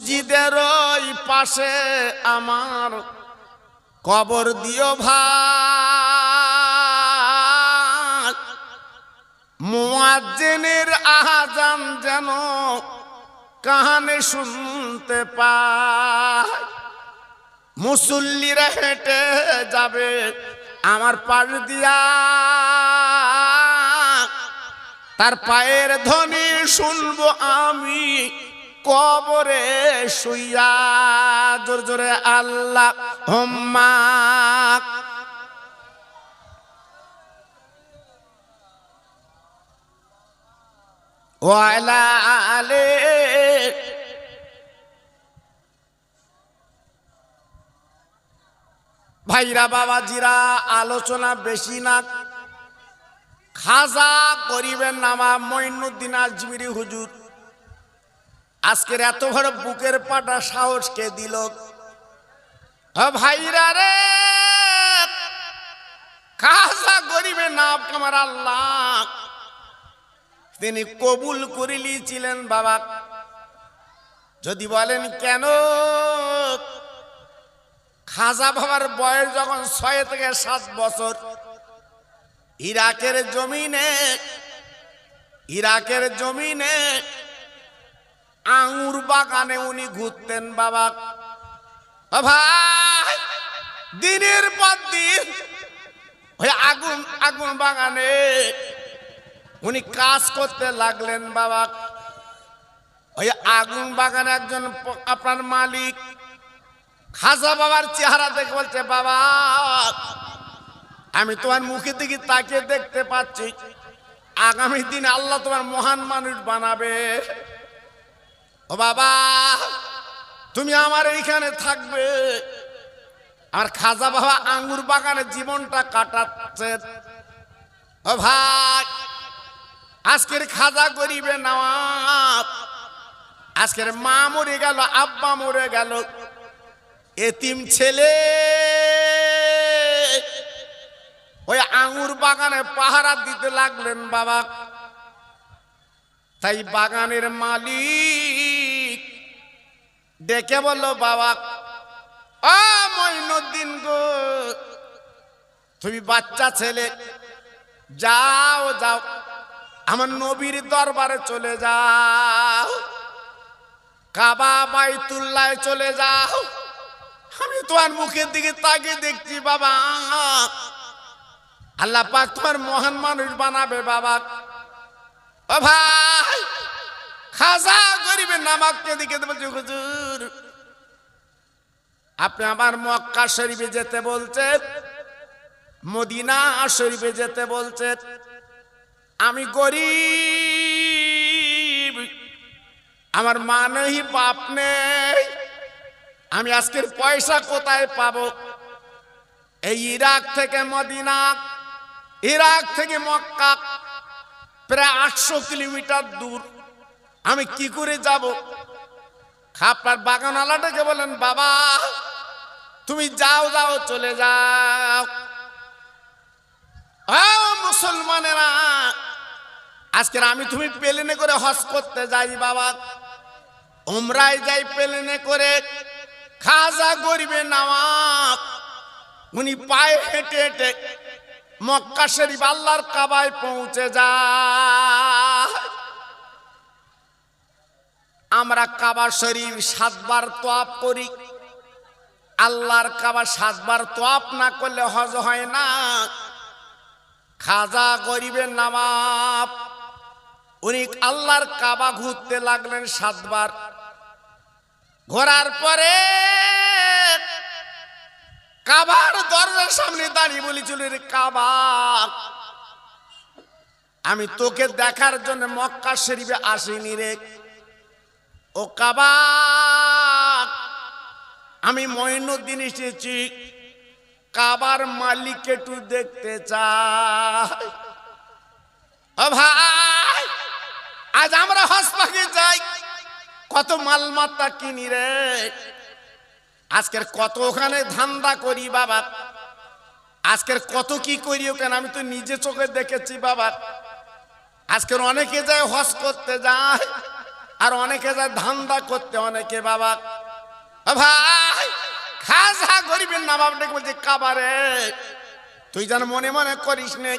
মসজিদের ওই পাশে আমার কবর দিও ভাই, মুয়াজ্জিনের আযান যেন কানে শুনতে পাই। মুসল্লিরা হেঁটে যাবে আমার পাশ দিয়া, তার পায়ের ধ্বনি শুনবো আমি কবরে শুইয়া। জোর জোরে আল্লাহুম্মা ওয়া আলা আলি। ভাইরা বাবাজিরা, আলোচনা বেশি না, খাজা গরিবের নামা মঈনুদ্দিন আজমিরি হুজুর আজকের এত বড় বুকের পাটা সাহস কে দিল? ভাইরা রে, খাজা গরিবের নাম আমার আল্লাহ তিনি কবুল করে নিয়েছিলেন বাবা। যদি বলেন কেন, খাজা বাবার বয়স যখন 6 থেকে 7 বছর, ইরাকের জমিনে আঙ্গুর বাগানে উনি ঘুরতেন বাবা। ভাই, দিনের পর দিন ওই আগুন বাগানে উনি কাজ করতে লাগলেন বাবা। ওই আগুন বাগানে একজন আপনার মালিক খাজা বাবার চেহারা দেখে বলছে, বাবা আমি তোমার মুখে দিকে তাকিয়ে দেখতে পাচ্ছি আগামী দিন আল্লাহ তোমার মহান মানুষ বানাবে। ও বাবা, তুমি আমার এইখানে থাকবে। আর খাজা বাবা আঙ্গুর বাগানে জীবনটা কাটাচ্ছে। ও ভাই, আজকের খাজা গরিবে নওয়াব, আজকের মা মরে গেল, আব্বা মরে গেল, এতিম ছেলে ওই আঙ্গুর বাগানে পাহারা দিতে লাগলেন বাবা। তাই বাগানের মালিক ডেকে বলল, বাবা ও মঈনুদ্দিন গো, তুমি বাচ্চা ছেলে, যাও যাও আমার নবীর দরবারে চলে যাও, কাবা বাইতুল্লাহ চলে যাও। আমি তোমার মুখের দিকে তাকিয়ে দেখছি বাবা, আল্লাহ পাক তোমার মহান মানুষ বানাবে বাবা। ও ভাই, খাজা গরিবের নামাককে দিকে বলছে, হুজুর আপনি আমার মক্কা শরীফে যেতে বলছেন, মদিনা শরীফে যেতে বলছেন, আমি গরিব, আমার মা নেই, বাপ নেই, আমি আজকের পয়সা কোথায় পাবো? এই ইরাক থেকে মদিনা, ইরাক থেকে মক্কা প্রায় 800 কিলোমিটার দূর, আমি কি করে যাব? খাপার বাগানওয়ালাটাকে বলেন, বাবা তুমি যাও যাও চলে যাও। মুসলমানেরা, আজকের আমি তুমি প্লেনে করে হজ করতে যাই বাবা, উমরায় যাই প্লেনে করে। খাজা গরিবে নওয়াব উনি পায়ে হেঁটে হেঁটে মক্কা শরীফ আল্লাহর কাবায় পৌঁছে যায়। আমরা কাবা শরীফ 7 বার তওয়াফ করি, আল্লাহর কাবা 7 বার তওয়াফ না করলে হজ হয় না। খাজা গরিবের নওয়াব উনি আল্লাহর কাবা ঘুরতে লাগলেন 7 বার। ঘোরার পরে কাবার দরজার সামনে দাঁড়িয়ে বলেছিল, রে কাবা, আমি তোকে দেখার জন্য মক্কা শরীফে আসিনি রে। ও কাবা, আমি মঈনুদ্দিন এসেছি, কাবার মালিককে একটু দেখতে চাই। ও ভাই, আজ আমরা হজ পাকে যাই, কত মালমাত্তা কিনি রে, আজকের কত ওখানে ধান্দা করি বাবা, আজকের কত কি করি ওখানে, আমি তো নিজে চোখে দেখেছি বাবা। আজকের অনেকে যায় হজ করতে যায়, আর অনেকে যায় ধান্দা করতে, অনেকে বাবা ভাই খাজা গরিবের নবাব ডেকে বলছে কাবারে তুই যেন মনে মনে করিস নে,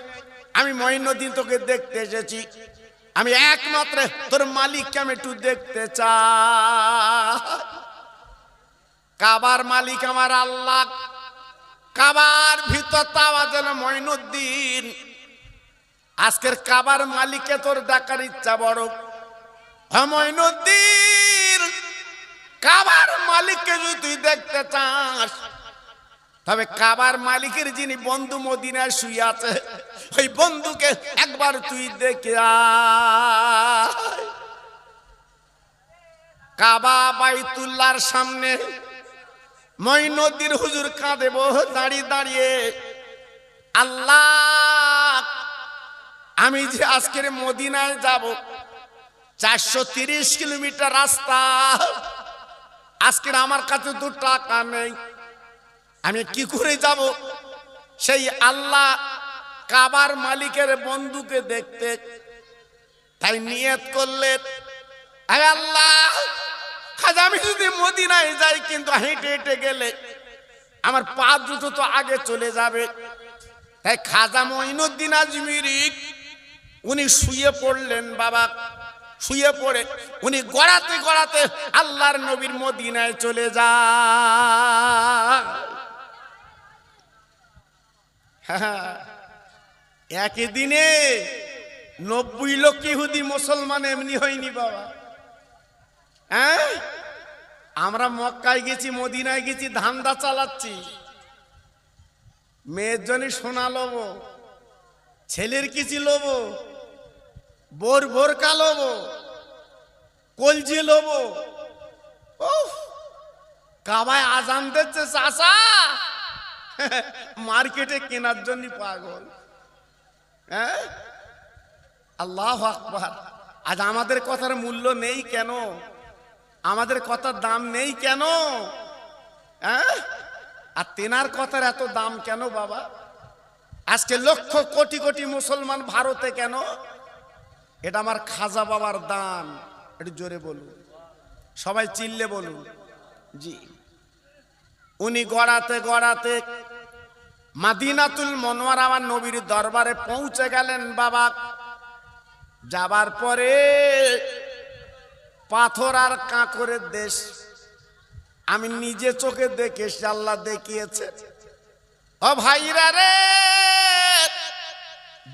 আমি মঈনুদ্দিন তোকে দেখতে এসেছি, আমি একমাত্র তোর মালিককে আমি একটু দেখতে চাই। কাবার মালিক আমার আল্লাহ, কাবার ভিতর তাওয়া যেন মঈনুদ্দিন, আজকের কাবার মালিককে তোর দেখার ইচ্ছা বড়। মঈনুদ্দিন কাবার মালিককে যদি তুই দেখতে চাস, তবে কাবার মালিকের যিনি বন্ধু মদিনায় শুয়ে আছে, ওই বন্ধুকে একবার তুই দেখে আয়। কাবা বাইতুল্লাহর সামনে মঈনুদ্দিন হুজুর কাঁদে দাঁড়িয়ে দাঁড়িয়ে, আল্লাহ আমি যে আজকের মদিনায় যাব, 430 কিলোমিটার রাস্তা, আজকের আমার কাছে তো টাকা নেই, আমি কি করে যাব সেই আল্লাহ কাবার মালিকের বন্ধুকে দেখতে? তাই নিয়ত করলেন, আয় আল্লাহ খাজা আমি যদি মদিনায় যাই, কিন্তু হেঁটে হেঁটে গেলে আমার পা দুটো তো আগে চলে যাবে। তাই খাজা মঈনুদ্দিন আজমিরি উনি শুয়ে পড়লেন বাবা, শুয়ে পড়ে উনি গড়াতে গড়াতে আল্লাহর নবীর মদিনায় চলে যায়। একই দিনে 90 লক্ষ ইহুদি মুসলমান এমনি হয়নি বাবা। হ্যাঁ, আমরা মক্কায় গেছি, মদিনায় গেছি, ধান্দা চালাচ্ছি, মেয়ের জন্য সোনা লব, ছেলের কিছু লব, বোর বোরকা লব, কলজি লব। কাবায় আজান দিচ্ছে চাচা, মার্কেটে কেনার জন্য পাগল। হ্যাঁ, আল্লাহু আকবার। আজ আমাদের কথার মূল্য নেই কেন? আমাদের কথার দাম নেই কেন? হ্যাঁ, আর তেনার কথার এত দাম কেন বাবা? আজকে লক্ষ কোটি কোটি মুসলমান ভারতে কেন? এটা আমার খাজা বাবার দান। একটু জোরে বলুন, সবাই চিল্লে বলুন জি। উনি গড়াতে গড়াতে মাদিনাতুল মুনাওয়ারা আমার নবীর দরবারে পৌঁছে গেলেন বাবা। যাবার পরে পাথর আর কাঁকরের দেশ, আমি নিজে চোখে দেখেছি, আল্লাহ দেখিয়েছে। ও ভাইরা রে,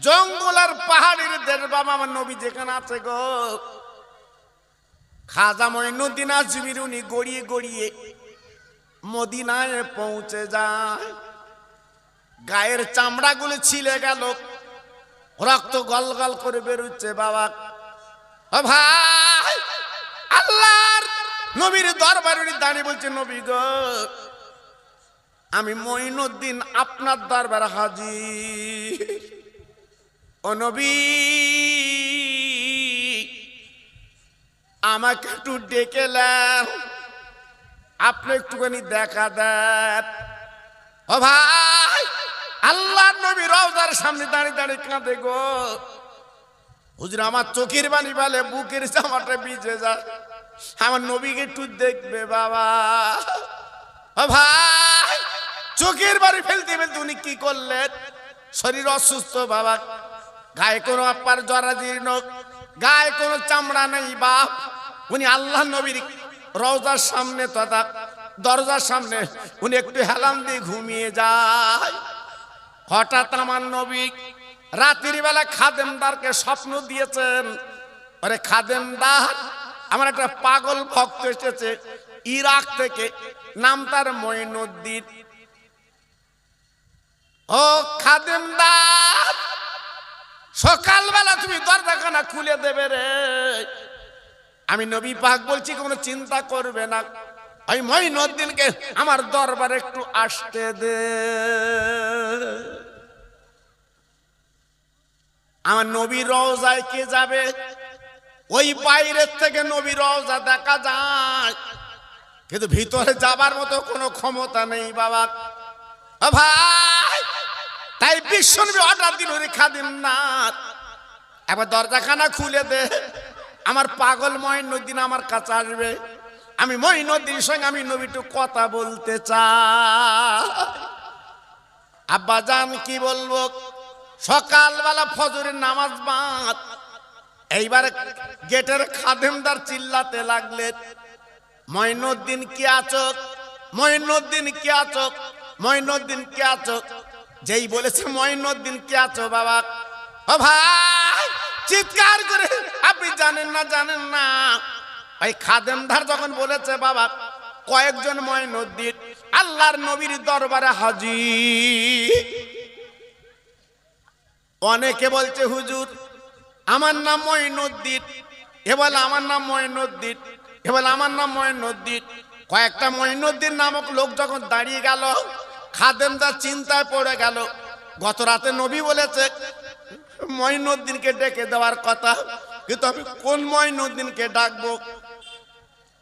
জঙ্গল আর পাহাড়ের দেশ বাবা, আমার নবী যেখানে আছে গো। খাজা মঈনুদ্দিন আজমিরি উনি গড়িয়ে গড়িয়ে মদিনায় পৌঁছে যায়। গায়ের চামড়াগুলো ছিলে গেল, রক্ত গল গল করে বেরোচ্ছে বাবা। ও ভাই, আল্লাহর নবীর দরবারে দাঁড়িয়ে বলছে, নবী গো আমি মঈনুদ্দিন আপনার দরবারে হাজির। ও নবী, আমাকে একটু ডেকেলেন, আপনি একটুখানি দেখা দেন। ও ভাই, আল্লাহর নবী রওজার সামনে দাঁড়িয়ে দাঁড়িয়ে কাঁদে গো। হুজুর আমার চোখের বাণী বলে বুকের জামাটা ভিজে যায়, আমার নবীকে একটু দেখবে বাবা। ও ভাই, চোখের বাড়ি ফেলতে ফেলতে উনি কি করলেন? শরীর অসুস্থ বাবা, গায়ে কোনো আপার জরাজীর্ণ, গায়ে কোনো চামড়া নেই বাপ। উনি আল্লাহ নবীর রওজার সামনে তথা দরজার সামনে উনি একটু হেলান দিয়ে ঘুমিয়ে যায়। হঠাৎ আমার নবী রাতের বেলা খাদেমদারকে স্বপ্ন দিয়েছেন, আরে খাদেমদার আমার একটা পাগল ভক্ত এসেছে ইরাক থেকে, নাম তার মঈনুদ্দিন। ও খাদেমদার, সকালবেলা তুমি দরজাখানা খুলে দেবে রে। আমি নবী পাক বলছি কোনো চিন্তা করবে না, ওই মঈনুদ্দিনকে আমার দরবারে একটু আসতে দে। আমার নবী রওজায় কে যাবে? ওই বাইরের থেকে নবী রওজা দেখা যায়, কিন্তু ভিতরে যাবার মতো কোনো ক্ষমতা নেই বাবা। ও ভাই, তাই বিশ্বনবী অর্ডার দিল রে খাদিম না, এবার দরজাখানা খুলে দে। আমার পাগল মঈনুদ্দিন আমার কাছে আসবে, আমি মঈনুদ্দিনের সঙ্গে আমি নবী একটু কথা বলতে চাই। আব্বা জান কি বলবো, সকালবেলা ফজরের নামাজ বাদ, এইবার গেটের খাদেমদার চিল্লাতে লাগলেন, মঈনুদ্দিন কি আছো, মঈনুদ্দিন কি আছো, মঈনুদ্দিন কি আছো। যেই বলেছে মঈনুদ্দিন কি আছো বাবা, ও ভাই চিৎকার করে, আপনি জানেন না জানেন না, ওই খাদেমদার যখন বলেছে বাবা কয়েকজন মঈনুদ্দিন আল্লাহর নবীর দরবারে হাজির। অনেকে বলছে হুজুর আমার নাম মঈনুদ্দিন, এ বলে আমার নাম মঈনুদ্দিন, এ বলে আমার নাম মঈনুদ্দিন। কয়েকটা মঈনুদ্দিন নামক লোক যখন দাঁড়িয়ে গেল, খাদেমদার চিন্তায় পড়ে গেল, গত রাতে নবী বলেছে মঈনুদ্দিনকে ডেকে দেওয়ার কথা, কিন্তু আমি কোন মঈনুদ্দিনকে ডাকবো।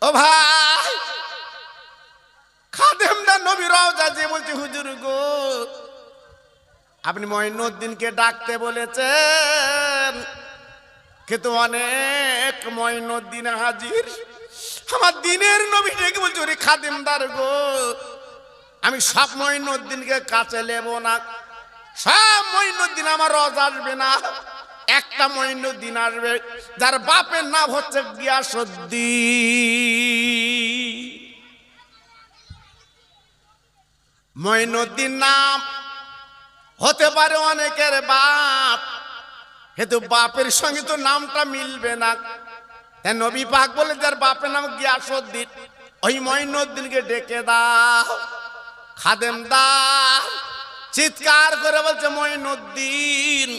ও ভাই খাদেমদার নবী রওজা যে বলছে হুজুর গো আপনি মঈনুদ্দিনকে ডাকতে বলেছেন, কিন্তু অনেক মঈনুদ্দিন হাজির। আমার দিনের নবী ডেকে বলছে ওরে খাদেমদার গো আমি সব মঈনুদ্দিনকে কাছে নেব না, সব মঈনুদ্দিন আমার রওজা আসবে না, একটা মঈনুদ্দিন আসবে যার বাপের নাম হচ্ছে গিয়াসউদ্দিন। মঈনুদ্দিন নাম হতে পারে অনেকের বাপ, কিন্তু বাপের সঙ্গে তো নামটা মিলবে না। নবী পাক বলে যার বাপের নাম গিয়াসউদ্দিন, ওই মঈনুদ্দিনকে ডেকে দাও। খাদেমদার চিৎকার করে বলছে মঈনুদ্দিন,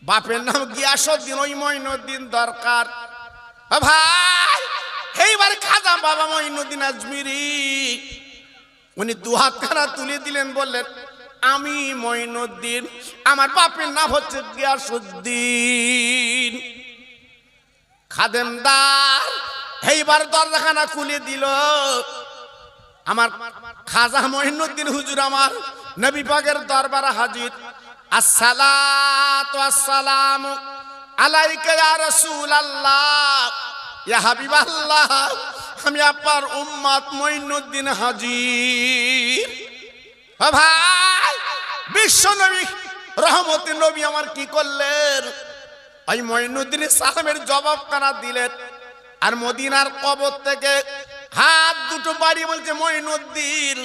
বাপের নাম গিয়াসউদ্দিন, ওই মঈনুদ্দিন দরকার। ভাই এইবার খাজা বাবা মঈনুদ্দিন আজমিরি উনি দুহাত খানা তুলে দিলেন, বললেন আমি মঈনুদ্দিন, আমার বাপের নাম হচ্ছে গিয়াসউদ্দিন। খাদেমদার এইবার দরজাখানা খুলে দিল, আমার খাজা মঈনুদ্দিন হুজুর আমার নবী পাকের দরবারে হাজির। আসসালাতু আসসালামু আলাইকা ইয়া রাসূলুল্লাহ, ইয়া হাবিবাল্লাহ, আমি আপনার উম্মত মঈনুদ্দিন হাজির। ও ভাই বিশ্ব নবী রহমতের নবী আমার কি করলেন, ওই মঈনুদ্দিনের সালামের জবাব কানা দিলেন, আর মদিনার কবর থেকে হাত দুটো বাড়িয়ে বলছে মঈনুদ্দিন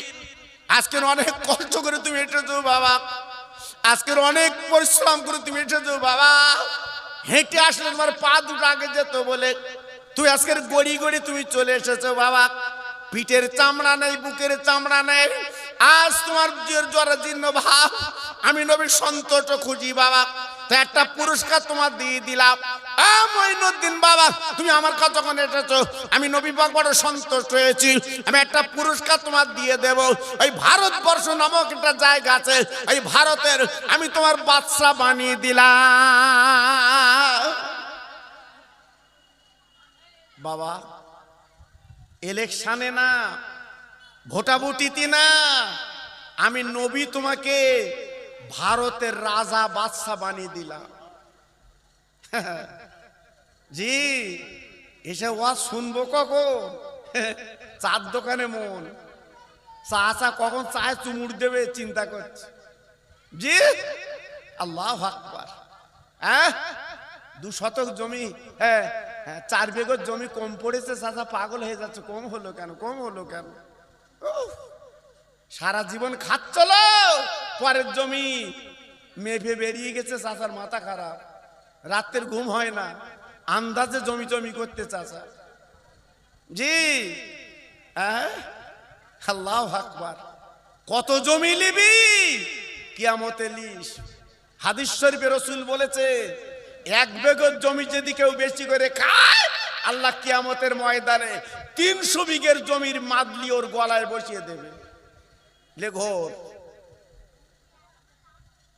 আজকের অনেক কষ্ট করে তুমি এসেছো বাবা, আজকের অনেক পরিশ্রম করে তুমি এসেছো বাবা, হেঁটে আসলে তোমার পা দুটো আগে যেত বলে তুই আজকের গড়ি গড়ি তুমি চলে এসেছো বাবা, পিঠের চামড়া নেই, বুকের চামড়া নেই, আজ তোমার জরাজীর্ণ ভাব, আমি নবীর সন্তোষ খুঁজি বাবা, তো একটা পুরস্কার তোমার দিয়ে দিলাম। মঈনুদ্দিন বাবা তুমি আমার কাছে যখন এসেছো আমি নবী পাক বড় সন্তুষ্ট হয়েছি, আমি একটা পুরস্কার তোমার দিয়ে দেব। ওই ভারতবর্ষ নামক একটা জায়গা আছে, ওই ভারতের আমি তোমার বাদশা বানিয়ে দিলাম। বাবা ইলেকশনে না, ভোটাভুটিতে না, আমি নবী তোমাকে ভারতের রাজা বাদশা বানিয়ে দিলাম। জি এসে ওয়াজ শুনবো কখন, চার দোকানে মন, চা কখন চায় চুমুর দেবে চিন্তা করছে। জি আল্লাহু আকবার। 2 শতক জমি, 4 বিঘা জমি কম পড়েছে, চাচা পাগল হয়ে যাচ্ছে, কম হলো কেন, কম হলো কেন, সারা জীবন খাচ্ছিল, পরের জমি মেপে বেরিয়ে গেছে, চাচার মাথা খারাপ, রাতের ঘুম হয় না, আন্দাজে জমি জমি করতে চাচা। জি আল্লাহু আকবার। কত জমি নিবি কিয়ামতে লিস। হাদিস শরীফে রাসূল বলেছে 1 বিঘা জমি যদি কেউ বেশি করে খায় আল্লাহ কিয়ামতের ময়দানে 300 বিঘের জমির মাদলি ওর গলায় বসিয়ে দেবে। লেঘর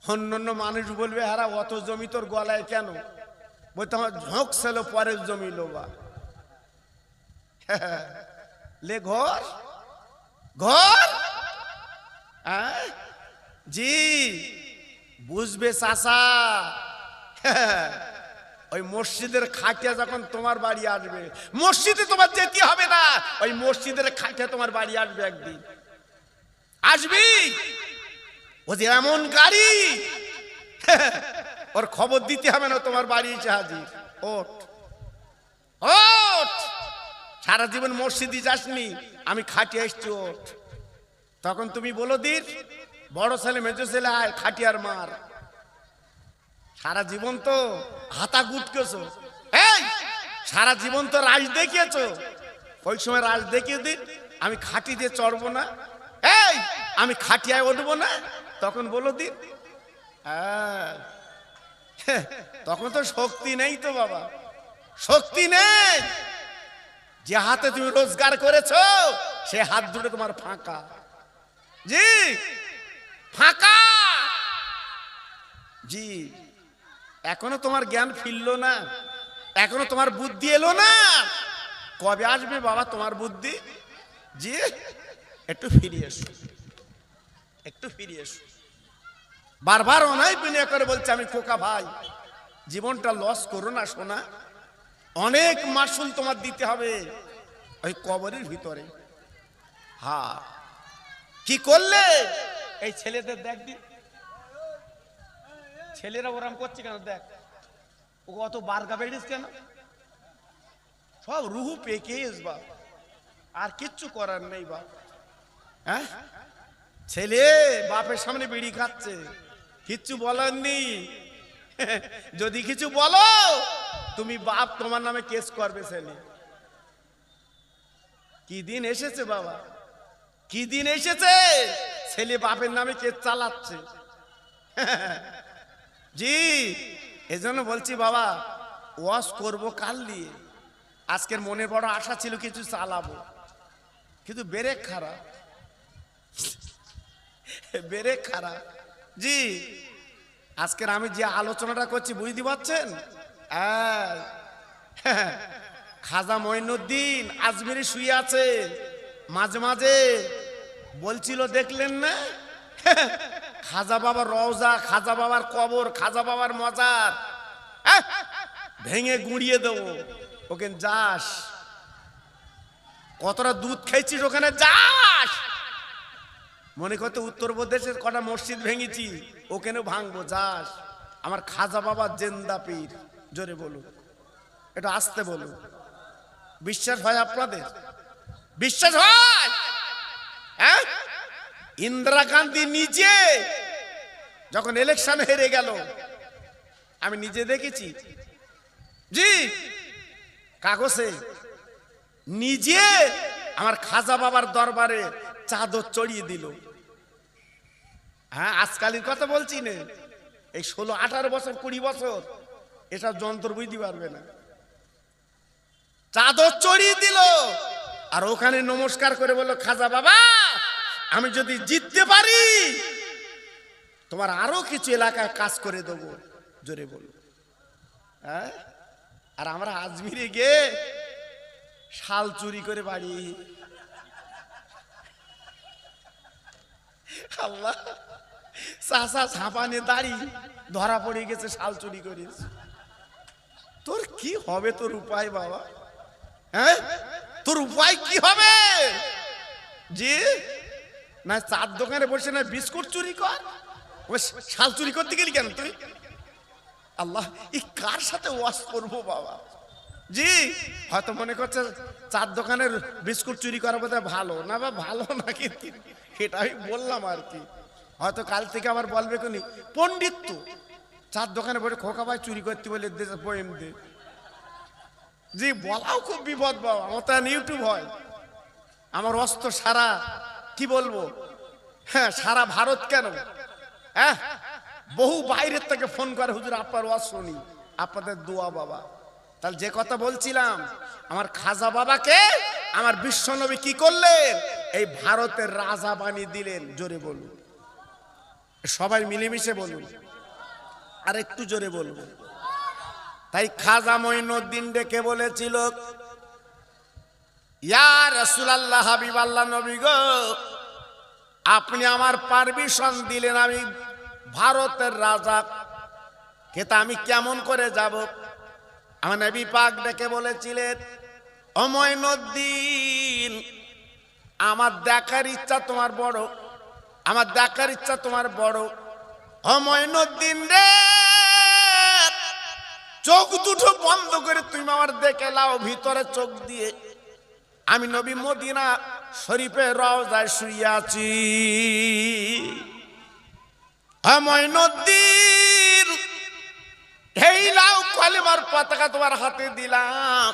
অন্যান্য মানুষ বলবে হারা অত জমি তোর গলায় কেন, বলতে আমার ঝোঁক ছিল পরের জমি লোবা। লে ঘর ঘর জি বুঝবে চাষা, ওই মসজিদের খাটিয়া যখন তোমার বাড়ি আসবে, মসজিদে তোমার যেতে হবে না, ওই মসজিদের খাটিয়া তোমার বাড়ি আসবে একদিন। আসবি, ও যে এমন গাড়ি, ওর খবর দিতে হবে না, তোমার বাড়ি এসে হাজির। ওঠ ওঠ, সারা জীবন মসজিদে যাসনি, আমি খাটিয়া এসছি, ওঠ। তখন তুমি বলো দির, বড় ছেলে মেজো ছেলে আয় খাটিয়ার মার। সারা জীবন তো হাতা গুটকেছো, এই সারা জীবন তো রাজ দেখিয়েছো, ওই সময় রাজ দেখিয়ে দিন আমি খাটি দিয়ে চড়বো না, এই আমি খাটিয়ায় উঠবো না, তখন বলো দিন। তখন তো শক্তি নেই তো বাবা, শক্তি নেই। যে হাতে তুমি রোজগার করেছো সে হাত দুটো তোমার ফাঁকা, জি ফাঁকা। জি এখনো তোমার জ্ঞান ফিরলো না, এখনো তোমার বুদ্ধি এলো না। কবে আসবে বাবা তোমার বুদ্ধি? জি একটু ফিরে এসো, একটু ফিরে এসো। বারবার অনাই বিনয় করে বলছে আমি খোকা ভাই, জীবনটা লস করো না সোনা, অনেক মাসুল তোমার দিতে হবে ওই কবরের ভিতরে। হ্যাঁ কি করলে এই ছেলেদের দেখ দি, ছেলেরা ওরাম করছে কেন দেখ, ও অত বার্গা বেড়িস কেন, সব রুহু পেকে বা, আর কিচ্ছু করার নেই বাপ। হ্যাঁ ছেলে বাপের সামনে বিড়ি খাচ্ছে, কিচ্ছু বলার নেই। যদি কিছু বলো তুমি বাপ তোমার নামে কেস করবে। ছেলে কি দিন এসেছে বাবা, কি দিন এসেছে, ছেলে বাপের নামে কেস চালাচ্ছে। জি এজন্য বলছি বাবা ওয়াজ করবো কাল দিয়ে, আজকের মনে বড় আশা ছিল কিছু চালাবো, কিন্তু ব্রেক খারাপ, ব্রেক খারাপ। জি আজকের আমি যে আলোচনাটা করছি বুঝতে পারছেন, খাজা মঈনুদ্দিন আজমিরি শুয়ে আছে, মাঝে মাঝে বলছিল দেখলেন না, খাজা বাবার রওজা, খাজা বাবার কবর, খাজা বাবার মজার ভেঙে গুঁড়িয়ে দেবো, ওখানে যাস, কতটা দুধ খাইছিস ওখানে যাস, মনে করতে উত্তরপ্রদেশের কটা মসজিদ ভেঙেছি ওখানেও ভাঙবো, যাস। আমার খাজা বাবা জেন্দা পীর, জোরে বলুন, এটা আসতে বলুন। বিশ্বাস হয় আপনাদের? বিশ্বাস হয়? হ্যাঁ ইন্দিরা গান্ধী নিজে যখন ইলেকশন হেরে গেল, আমি নিজে দেখেছি, জি কাগজে নিজে আমার খাজা বাবার দরবারে চাদর চড়িয়ে দিল। হ্যাঁ আজকালের কথা বলছি না, এই 16-18 বছর 20 বছর এসব যন্ত্র বুঝতে পারবে না, চাদর চড়িয়ে দিল। আর ওখানে নমস্কার করে বলল খাজা বাবা আমি যদি জিততে পারি তোমার আরো কিছু এলাকায় কাজ করে দেবো, জোরে বল। হ্যাঁ আর আমরা আজমিরে গিয়ে শাল চুরি করে বাড়ি, আল্লাহ চাষা ছাপানে দাড়ি ধরা পড়ে গেছে, শাল চুরি করিস, তোর কি হবে, তোর উপায় বাবা? হ্যাঁ তোর উপায় কি হবে? জি না চার দোকানে বসে না বিস্কুট চুরি কর, ওই শাল চুরি করতে গেলি কেন তুই? আল্লাহ এই কার সাথে ওয়াজ করবো বাবা? জি হয়তো মনে করছে চার দোকানের বিস্কুট চুরি করা বোধহয় ভালো না, বা ভালো না, কিন্তু এটা আমি বললাম আর কি। হয়তো কাল থেকে আবার বলবে কোনি পণ্ডিত চার দোকানে বসে খোকা ভাই চুরি করতে বলে পোয়েম দে। জি বলাও খুব বিপদ বাবা, আমার তো ইউটিউব হয়, আমার অস্ত্র সারা কি বলবো, হ্যাঁ সারা ভারত কেন, হ্যাঁ বহু বাইরের থেকে ফোন করে হুজুর আপনার ওয়াজ শুনি, আপনাদের দোয়া বাবা। তাহলে যে কথা বলছিলাম, আমার খাজা বাবাকে আমার বিশ্ব নবী কি করলেন, এই ভারতের রাজা বানিয়ে দিলেন, জোরে বলুন, সবাই মিলেমিশে বলুন, আর একটু জোরে বলুন। তাই খাজা মঈনুদ্দিন ডেকে বলেছিল ইয়া রাসূলুল্লাহ হাবিবাল্লাহ নবী গো, আপনি আমার পারমিশন দিলেন আমি ভারতের রাজা, কিন্তু আমি কেমন করে যাব? আমার নবী পাক ডেকে বলেছিলেন, ও মঈনুদ্দিন, আমার দেখার ইচ্ছা তোমার বড়, আমার দেখার ইচ্ছা তোমার বড়। ও মঈনুদ্দিন রে, চোখ দুটো বন্ধ করে তুমি আমার দেখে লাও ভিতরে চোখ দিয়ে। আমি নবী মদিনা শরীফের রওজায় শুয়ে আছি। ও মঈনুদ্দিন, এই লাও কলেমার পতাকা তোমার হাতে দিলাম,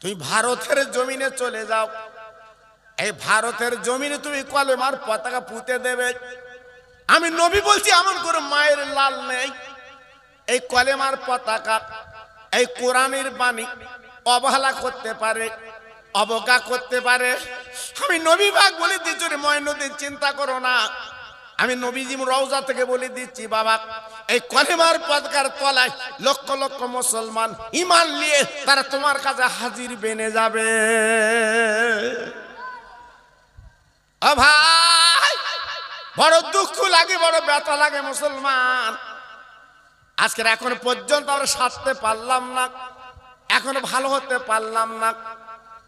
তুমি ভারতের জমিনে চলে যাও। এই ভারতের জমিনে তুমি কলেমার পতাকা পুঁতে দেবে। আমি নবী বলছি, এমন করে মায়ের লাল নেই। এই কলেমার পতাকা, এই কোরআনের বাণী অবহেলা করতে পারে, অবজ্ঞা করতে পারে। আমি নবী পাক বলে দিচ্ছি, মঈনুদ্দিন চিন্তা করো না। আমি নবীজি রওজা থেকে বলে দিচ্ছি, বাবা, এই কলেমার পতাকার তলায় লক্ষ লক্ষ মুসলমান ঈমান নিয়ে তারা তোমার কাছে হাজির বেনে যাবে। ও ভাই, বড় দুঃখ লাগে, বড় ব্যথা লাগে মুসলমান। আজকের এখন পর্যন্ত আমরা সারতে পারলাম না, এখনো ভালো হতে পারলাম না।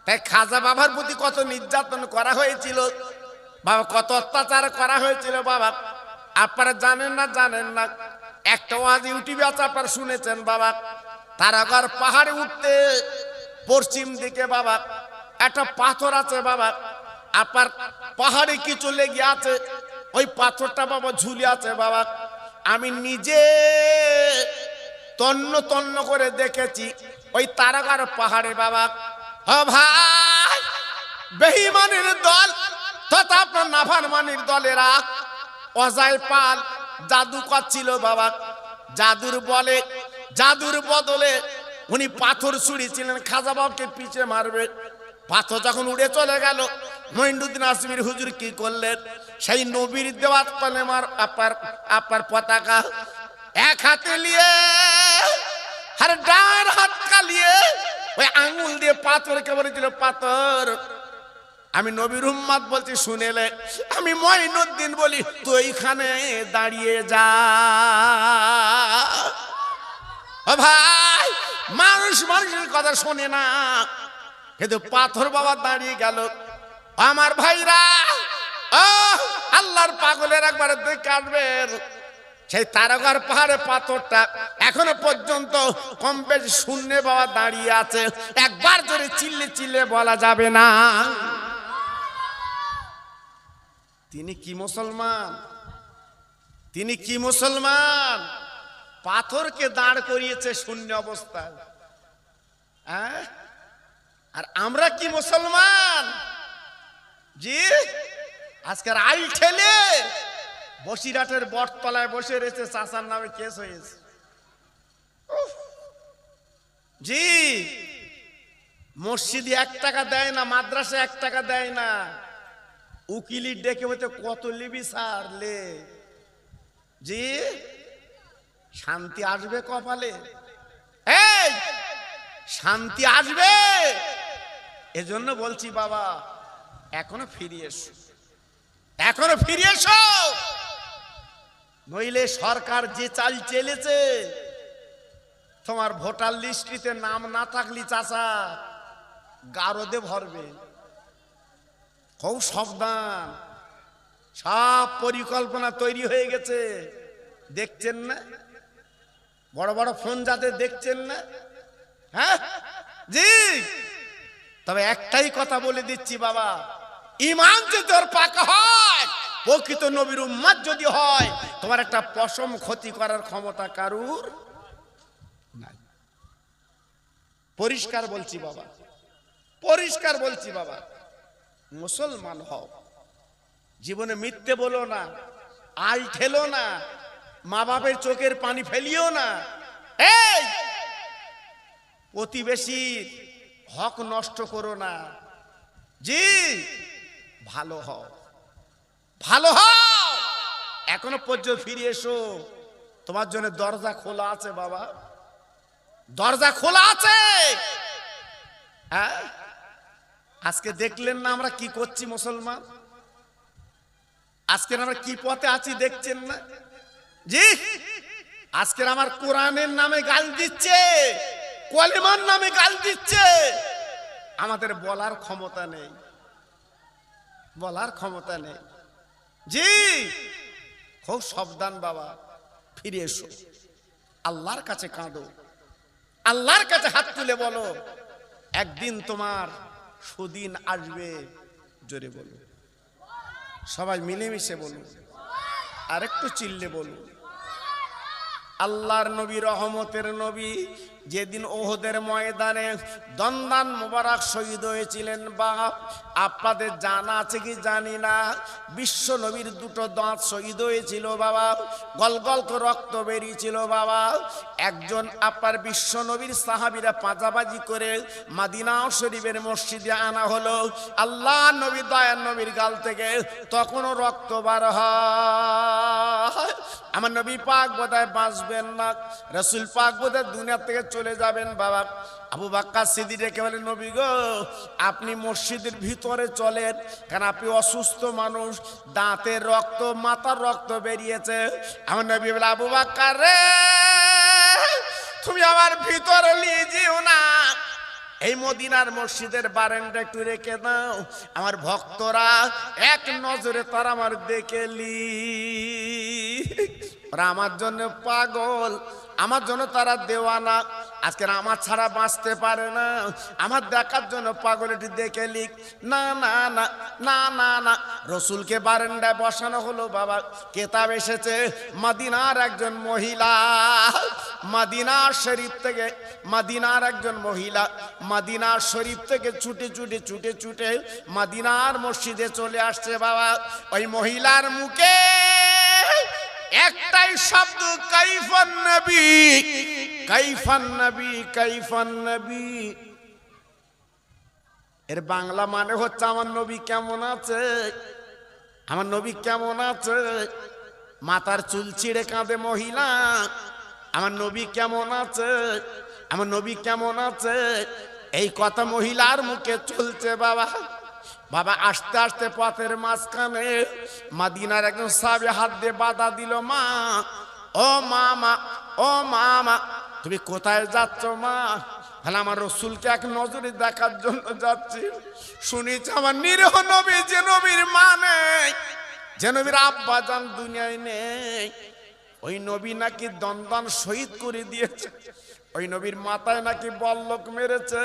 তাই খাজা বাবার প্রতি কত নির্যাতন করা হয়েছিল বাবা, কত অত্যাচার করা হয়েছিল বাবা, আপনারা জানেন না, জানেন না। একটা ওয়াজ ইউটিউবে আছে, আপনারা শুনেছেন বাবা। তারাগড় পাহাড়ে উঠতে পশ্চিম দিকে বাবা একটা পাথর আছে বাবা, আপনার পাহাড়ে কিছু লেগে আছে, ওই পাথরটা বাবা ঝুলে আছে বাবা। আমি নিজে তন্ন তন্ন করে দেখেছি ওই তারাগড় পাহাড়ে বাবা। ও ভাই, বেঈমানের দল তথা আপনার নাফরমানির দলেরা অজয় পাল জাদু করছিল বাবা। জাদুর বলে, জাদুর বদলে উনি পাথর ছুঁড়েছিলেন খাজা বাবাকে পিছে মারবে। পাথর যখন উড়ে চলে গেল, মঈনুদ্দিন আজমির হুজুর কি করলেন, সেই নবীর দেওয়া কলেমার আপনার পতাকা এক হাতে নিয়ে আর ডান হাত কালিয়ে ওই আঙ্গুল দিয়ে পাথরকে বলেছিল, পাথর, আমি নবীর উম্মত বলছি শুনেলে। আমি মঈনুদ্দিন বলি, তুই এখানে দাঁড়িয়ে যা। ও ভাই, মানুষ মানুষের কথা শোনে না, কিন্তু পাথর বাবা দাঁড়িয়ে গেল। আমার ভাইরা, ও আল্লাহর পাগলের একবার দেখে আসবেন, সেই তারাগড় পাহাড়ে পাথরটা এখনো পর্যন্ত কম বেশি শূন্যে বাবা দাঁড়িয়ে আছে। একবার জোরে চিল্লে চিল্লে বলা যাবে না, তিনি কি মুসলমান, তিনি কি মুসলমান। পাথরকে দাঁড় করিয়েছে শূন্য অবস্থায়। আর আমরা কি মুসলমান জি? আজকের আইল ঠেলে বসিরহাটের বটতলায় বসে রয়েছে, চাচার নামে কেস হয়েছে জি। মসজিদে 1 টাকা দেয় না, মাদ্রাসা 1 টাকা দেয় না, উকিলি ডেকে হইতে কত লিবি সারলে জি। শান্তি আসবে কপালে, এই শান্তি আসবে। এজন্য বলছি বাবা, এখনো ফিরে এসো, এখনো ফিরে এসো, নইলে সরকার যে চাল চেলেছে, তোমার ভোটার লিস্টিতে নাম না থাকলে চাচা গারদে ভরবে। খুব সাবধান, সব পরিকল্পনা তৈরি হয়ে গেছে, দেখছেন না? বড় বড় ফোন যাতে দেখছেন না, হ্যাঁ জি। তবে একটাই কথা বলে দিচ্ছি বাবা, ঈমান যদি তোর পাকা হয়, প্রকৃত নবীর উম্মত যদি হয়, তোমার একটা পশম ক্ষতি করার ক্ষমতা কারুর নাই। পরিষ্কার বলছি বাবা, পরিষ্কার বলছি বাবা, মুসলমান হও, জীবনে মিথ্যে বলো না, আল ঠেলো না, মা বাপের চোখের পানি ফেলিও না, এই প্রতিবেশীর হক নষ্ট করো না জি। ভালো হও, ভালো হও, এখনো পর্যন্ত ফিরে এসো, তোমার জন্য দরজা খোলা আছে বাবা, দরজা খোলা আছে। হ্যাঁ, আজকে দেখলেন না আমরা কি করছি মুসলমান, আজকে আমরা কি পথে আছি দেখছেন না জি। আজকের আমার কোরআনের নামে গাল দিচ্ছে, কলেমার নামে গাল দিচ্ছে, আমাদের বলার ক্ষমতা নেই, বলার ক্ষমতা নেই। জি খুব সাবধান বাবা, ফিরে এসো, আল্লাহর কাছে কাঁদো, আল্লাহর কাছে হাত তুলে বলো, একদিন তোমার সুদিন আসবে। জোরে বলো, সবাই মিলেমিশে বলুন, আর একটু চিল্লে বলুন। আল্লাহর নবী, রহমতের নবী, যেদিন ওহদের ময়দানে দন্দান মোবারক শহীদ হয়েছিলেন, বা আপনাদের জানা আছে কি জানি না, বিশ্ব নবীর দুটো দাঁত শহীদ হয়েছিল বাবা, গল গল করে রক্ত বেরিয়েছিল বাবা। একজন আপনার বিশ্ব নবীর সাহাবীরা পাঁচাবাজি করে মদিনা শরীফের মসজিদে আনা হলো। আল্লাহ নবী দয়ার নবীর গাল থেকে তখনও রক্ত বার হয়। আমার নবী পাক বোধহয় বাঁচবেন না, রাসূল পাক বোধহয় দুনিয়া থেকে চলে যাবেন বাবা। আবু বকর সিদ্দিক ডেকে বলেন, নবী গো আপনি মসজিদের ভিতরে চলেন, কারণ আপনি অসুস্থ মানুষ, দাঁতের রক্ত, মাথার রক্ত বেরিয়েছে। আমার নবী বলে, আবু বকর রে তুমি আমার ভিতরে নিয়ে যেও না, এই মদিনার মসজিদের বারান্দা একটু রেখে দাও, আমার ভক্তরা এক নজরে তারা আমার দেখেলি, ওরা আমার জন্য পাগল, আমার জন্য তারা দেওয়ানা, আজকে আমার ছাড়া বাঁচতে পারে না, আমার দেখার জন্য পাগল, একটু দেখে লিখ। না না না না না না, রসুলকে বারান্দায় বসানো হলো বাবা। কেতাব এসেছে, মদিনার একজন মহিলা, মদিনার শরীফ থেকে, মদিনার একজন মহিলা মদিনার শরীফ থেকে ছুটে ছুটে ছুটে ছুটে মদিনার মসজিদে চলে আসছে বাবা। ওই মহিলার মুখে একটাই শব্দ, কাইফান নবী, কাইফান নবী, কাইফান নবী। এর বাংলা মানে হচ্ছে আমার নবী কেমন আছে, আমার নবী কেমন আছে। মাথার চুল ছিঁড়ে কাঁদে মহিলা, আমার নবী কেমন আছে, আমার নবী কেমন আছে। এই কথা মহিলার মুখে চলছে বাবা। বাবা আস্তে আস্তে পথের মাঝখানে মদিনার একজন সাহাবী হাত দিয়ে বাধা দিল, মা ও মামা, ও মামা তুমি কোথায় যাচ্ছ মা? তাহলে আমার রসুলকে এক নজরে দেখার জন্য যাচ্ছি। শুনেছি আমার নিরীহ নবী, যে নবীর মা নেই, যে নবীর আব্বা জান দুনিয়ায় নেই, ওই নবী নাকি দন্দন শহীদ করে দিয়েছে, ওই নবীর মাথায় নাকি বল্লক মেরেছে।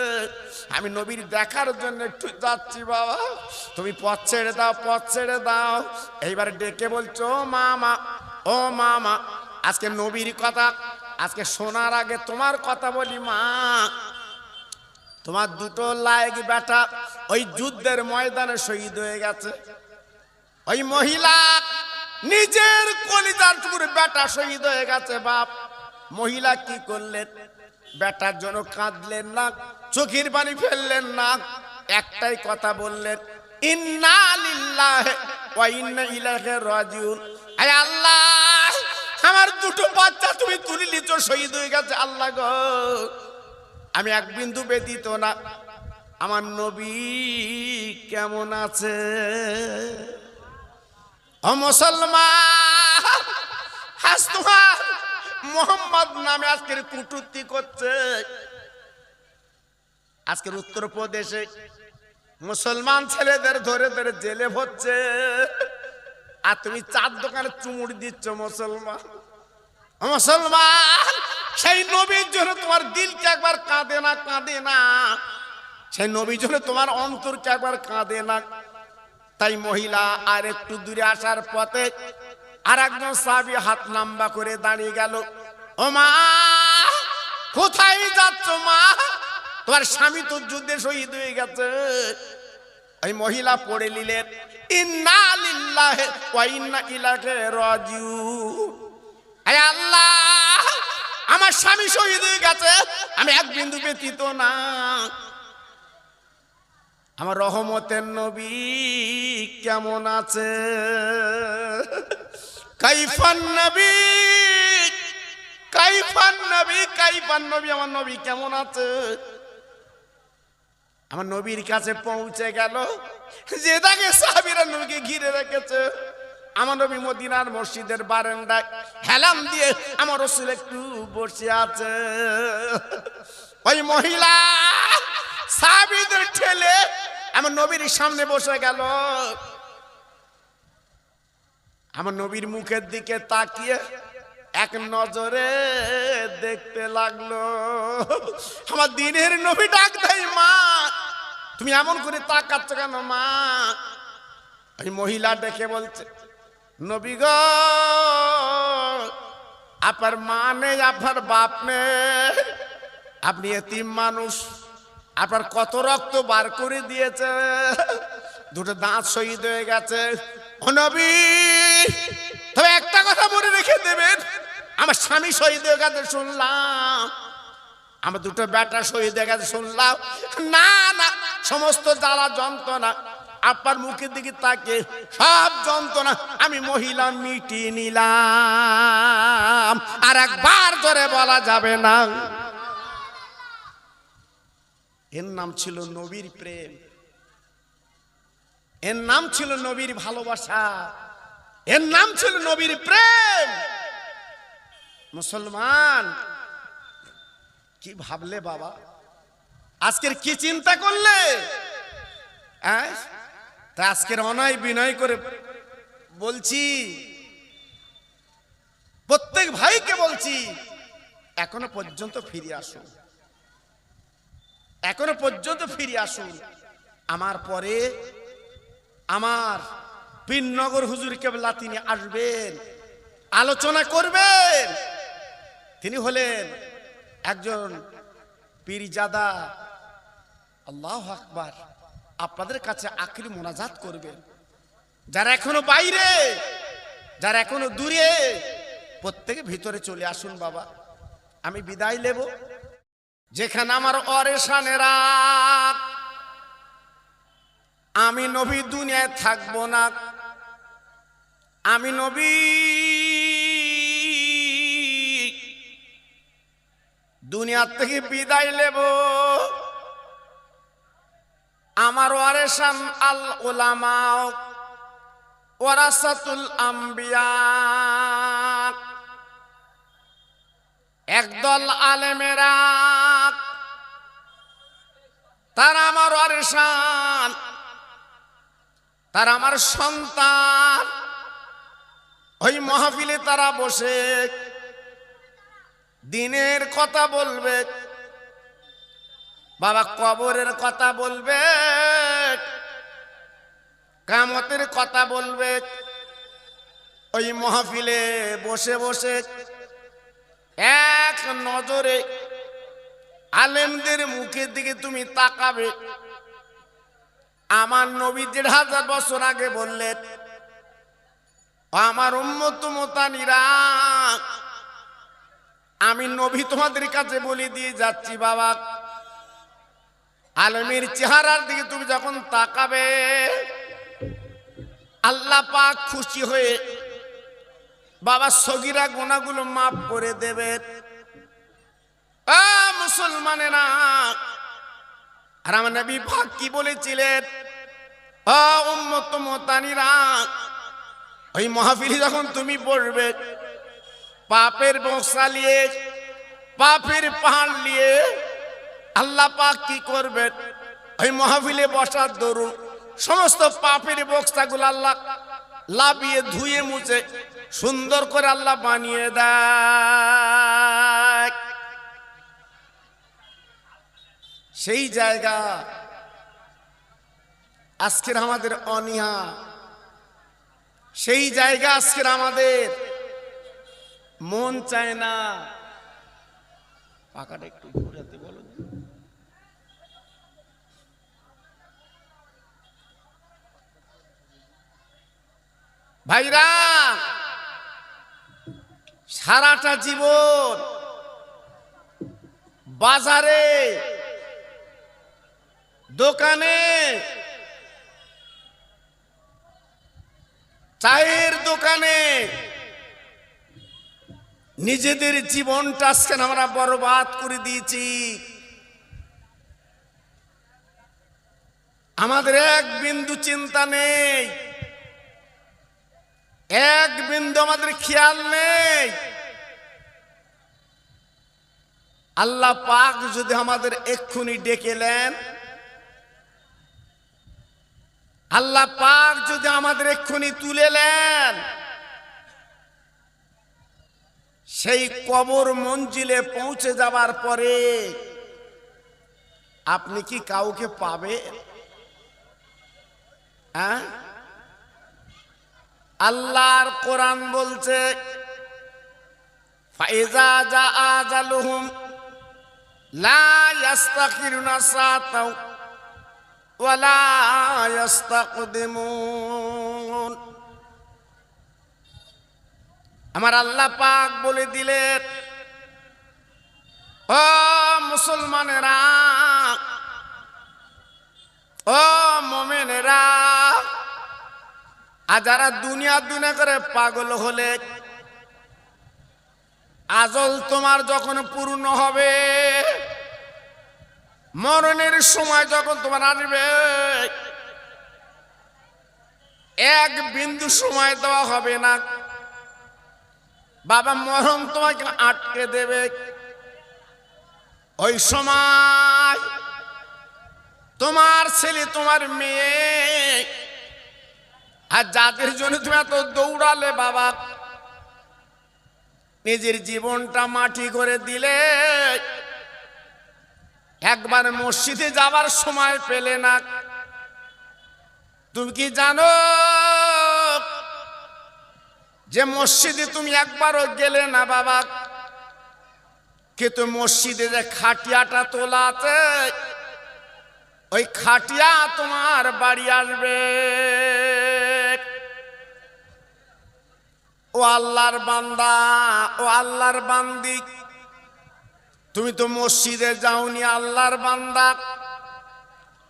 আমি নবীর দেখার জন্য একটু যাচ্ছি বাবা, তুমি পথ ছেড়ে দাও, পথ ছেড়ে দাও। এইবার ডেকে বলছো, ও মামা, ও মামা আজকে নবীর কথা আজকে শোনার আগে তোমার কথা বলি মা। তোমার দুটো লায়েক বেটা ওই যুদ্ধের ময়দানে শহীদ হয়ে গেছে। ওই মহিলা নিজের কলিজার টুকরো বেটা শহীদ হয়ে গেছে বাপ। মহিলা কি করলেন? বেটার জন্য কাঁদলেন না, চোখের পানি ফেললেন না, একটাই কথা বললেন, ইন্না লিল্লাহি ওয়া ইন্না ইলাইহি রাজিউন। আয় আল্লাহ, আমার দুটো বাচ্চা তুমি তুলে নিছো, শহীদ হয়ে গেছে আল্লাহ গো, আমি এক বিন্দু ব্যতীত না। আমার নবী কেমন আছে? ও মুসলমান, আজ তোমার মোহাম্মদ নামে আজকের কুটুক্তি করছে। আজকের উত্তরপ্রদেশে মুসলমান ছেলেদের ধরে ধরে জেলে ভরছে, আর তুমি চার দোকানে চুমুড় দিচ্ছ। মুসলমান, মুসলমান, সেই নবীর জন্য তোমার দিলকে একবার কাঁদে না, কাঁদে না? সেই নবীর জন্য তোমার অন্তরকে একবার কাঁদে না? তাই মহিলা আর একটু দূরে আসার পথে আর একজন সাহাবী হাত লম্বা করে দাঁড়িয়ে গেল। ও মা, কোথায় যাচ্ছ মা? তোমার স্বামী তো যুদ্ধে শহীদ হয়ে গেছে। ওই মহিলা পড়ে নিলেন, ইন্না লিল্লাহি ওয়া ইন্না ইলাইহি রাজিউন। আয় আল্লাহ, আমার স্বামী শহীদ হয়ে গেছে, আমি এক বিন্দু ব্যতীত না। আমার রহমতের নবী কেমন আছে? কাইফান নবী, কাইফান নবী, কাইফান নবী, আমার নবী কেমন আছে? আমার নবীর কাছে পৌঁছে গেল, যে তাকে সাহাবীরা নবীকে ঘিরে রেখেছে। আমার নবী মদিনার মসজিদের বারান্দায় হেলাম দিয়ে আমার রাসূল একটু বসে আছে। ওই মহিলা সাহাবীদের ঠেলে আমার নবীর সামনে বসে গেল। আমার নবীর মুখের দিকে তাকিয়ে এক নজরে দেখতে লাগলো। আমার দিনের নবী ডাক দেয়, মা তুমি এমন করে তাকাচ্ছ কেন মা? ওই মহিলা ডেকে বলছে, নবী গো, আপনার মা নেই, আপনার বাপ নেই, আপনি এতিম মানুষ, আপনার কত রক্ত বার করে দিয়েছে, দুটো দাঁত শহীদ হয়ে গেছে। ও নবী, তবে একটা কথা মনে রেখে দেবেন, আমার স্বামী শহীদ হয়ে গেছে শুনলাম, আমার দুটো বেটা শহীদ হয়ে গেছে শুনলাম, না না, সমস্ত জ্বালা যন্ত্রণা আপনার মুখের দিকে তাকে সব যন্ত্রণা আমি মহিলা মিটিয়ে নিলাম। আর একবার ধরে বলা যাবে না। এর নাম ছিল নবীর প্রেম, এর নাম ছিল নবীর ভালোবাসা, এর নাম ছিল নবীর প্রেম। মুসলমান কি ভাবলে বাবা, আজকের কি চিন্তা করলে? তা আজকের অনয় বিনয় করে বলছি, প্রত্যেক ভাইকে বলছি, এখনো পর্যন্ত ফিরে আসুন, এখনো পর্যন্ত ফিরে আসুন। আমার পরে আমার পীরনগর হুজুর কেবলা তিনি আসবেন, আলোচনা করবেন। তিনি হলেন একজন পীরজাদা। আল্লাহু আকবার। আপনাদের কাছে আখিরি মোনাজাত করবেন। যারা এখনো বাইরে, যারা এখনো দূরে, প্রত্যেকে ভিতরে চলে আসুন বাবা। আমি বিদায় নেব। যেখানে আমার অরেশানেরা, আমি নবী দুনিয়ায় থাকবো না, আমি নবী দুনিয়ার থেকে বিদায় নেব। আমার ওয়ারেসান আল উলামা ওয়ারাসাতুল আম্বিয়া, একদল আলেমেরা, তারা আমার ওয়ারেসান, তারা আমার সন্তান। ওই মাহফিলে তারা বসে দিনের কথা বলবে বাবা, কবরের কথা বলবে, কিয়ামতের কথা বলবে। ওই মাহফিলে বসে বসে এক নজরে আলেমদের মুখের দিকে তুমি তাকাবে। আমার নবী ১,৫০০ বছর আগে বললেন, আমার উম্মত মুতানিরা, আমি নবী তোমাদের কাছে বলে দিয়ে যাচ্ছি বাবা, আলেমের চেহারার দিকে তুমি যখন তাকাবে, আল্লাহ পাক খুশি হয়ে বাবা সগীরা গুনাহগুলো মাফ করে দেবে। মুসলমানেরা, আর আমার নবী পাক কি বলেছিলেন? উম্মত মুতানিরা, ওই মাহফিলে যখন তুমি পড়বে, পাপের বক্সা নিয়ে, পাপের পাহাড় নিয়ে আল্লাহ পাক কি করবেন? ওই মাহফিলে বসার দরুন সমস্ত পাপের বক্সাগুলো আল্লাহ লাভিয়ে ধুয়ে মুছে সুন্দর করে আল্লাহ বানিয়ে দেয়। সেই জায়গা আজকের আমাদের অনীহা, সেই জায়গা আজকের আমাদের মন চায় না। পাকাটা একটু ঘুরাতে বলো। ভাইরা, সারাটা জীবন বাজারে, দোকানে, চায়ের দোকানে নিজেদের জীবনটা আজকে আমরা বরবাদ করে দিয়েছি। আমাদের এক বিন্দু চিন্তা নেই এক বিন্দু আমাদের খেয়াল নেই। আল্লাহ পাক যদি আমাদের এক্ষুনি ডেকেলেন, আল্লাহ পাক যদি আমাদের এক্ষুনি তুলে নেন, সেই কবর মঞ্জিলে পৌঁছে যাবার পরে আপনি কি কাউকে পাবেন? হ্যাঁ, আল্লাহর কোরআন বলছে ফাইজা জা আজালুহুম লা ইস্তাখিরুনা সাআতাও ওয়া লা ইস্তাকদিমুন। আমার আল্লাহ পাক বলে দিলেন, ও মুসলমানেরা, ও মুমিনেরা, আর যারা দুনিয়া দুনিয়া করে পাগল হলে, আজল তোমার যখন পূর্ণ হবে, মরণের সময় যখন তোমার আসবে, এক বিন্দু সময় দেওয়া হবে না। বাবা মরণ তোমাকে আটকে দেবে। ওই সময় তোমার ছেলে, তোমার মেয়ে, আর যাদের জন্য তুমি এত দৌড়ালে বাবা, নিজের জীবনটা মাটি করে দিলে, একবার মসজিদে যাবার সময় পেলে না। তুমি কি জানো যে মসজিদে তুমি একবারও গেলে না বাবা, কিন্তু মসজিদে যে খাটিয়াটা তোলা আছে, ওই খাটিয়া তোমার বাড়ি আসবে। ও আল্লাহর বান্দা, ও আল্লাহর বান্দি, তুমি তো মসজিদে যাওনি আল্লাহর বান্দা।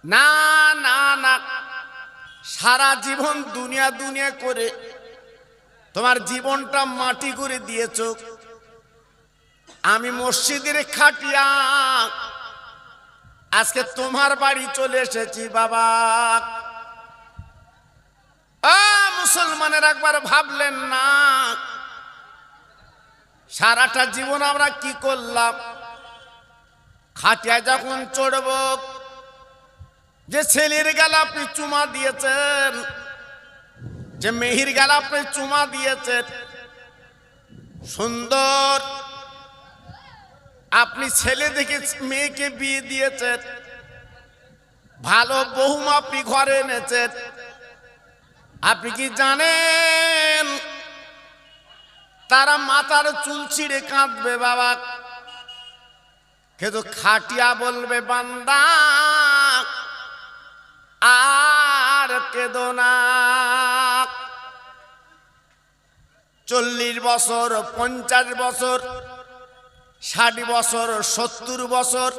না না না, সারা জীবন দুনিয়া দুনিয়া করে তোমার জীবনটা মাটি করে দিয়েছ। আমি মসজিদের খাটিয়া আজকে তোমার বাড়ি চলে এসেছি বাবা। মুসলমানের একবার ভাবলেন না সারাটা জীবন আমরা কি করলাম? খাটিয়ায় যখন চড়ব, যে ছেলের গালে আপনি চুমা দিয়েছেন, যে মেহির গালে আপনি চুমা দিয়েছেন, সুন্দর আপনি ছেলে দেখে মেয়েকে বিয়ে দিয়েছেন, ভালো বহুমা আপনি ঘরে এনেছেন, আপনি কি জানেন তারা মাথার চুল ছিঁড়ে কাঁদবে বাবা, কিন্তু খাটিয়া বলবে বান্দা আর কেঁদো না। 40 বছর, 50 বছর, 60 বছর, 70 বছর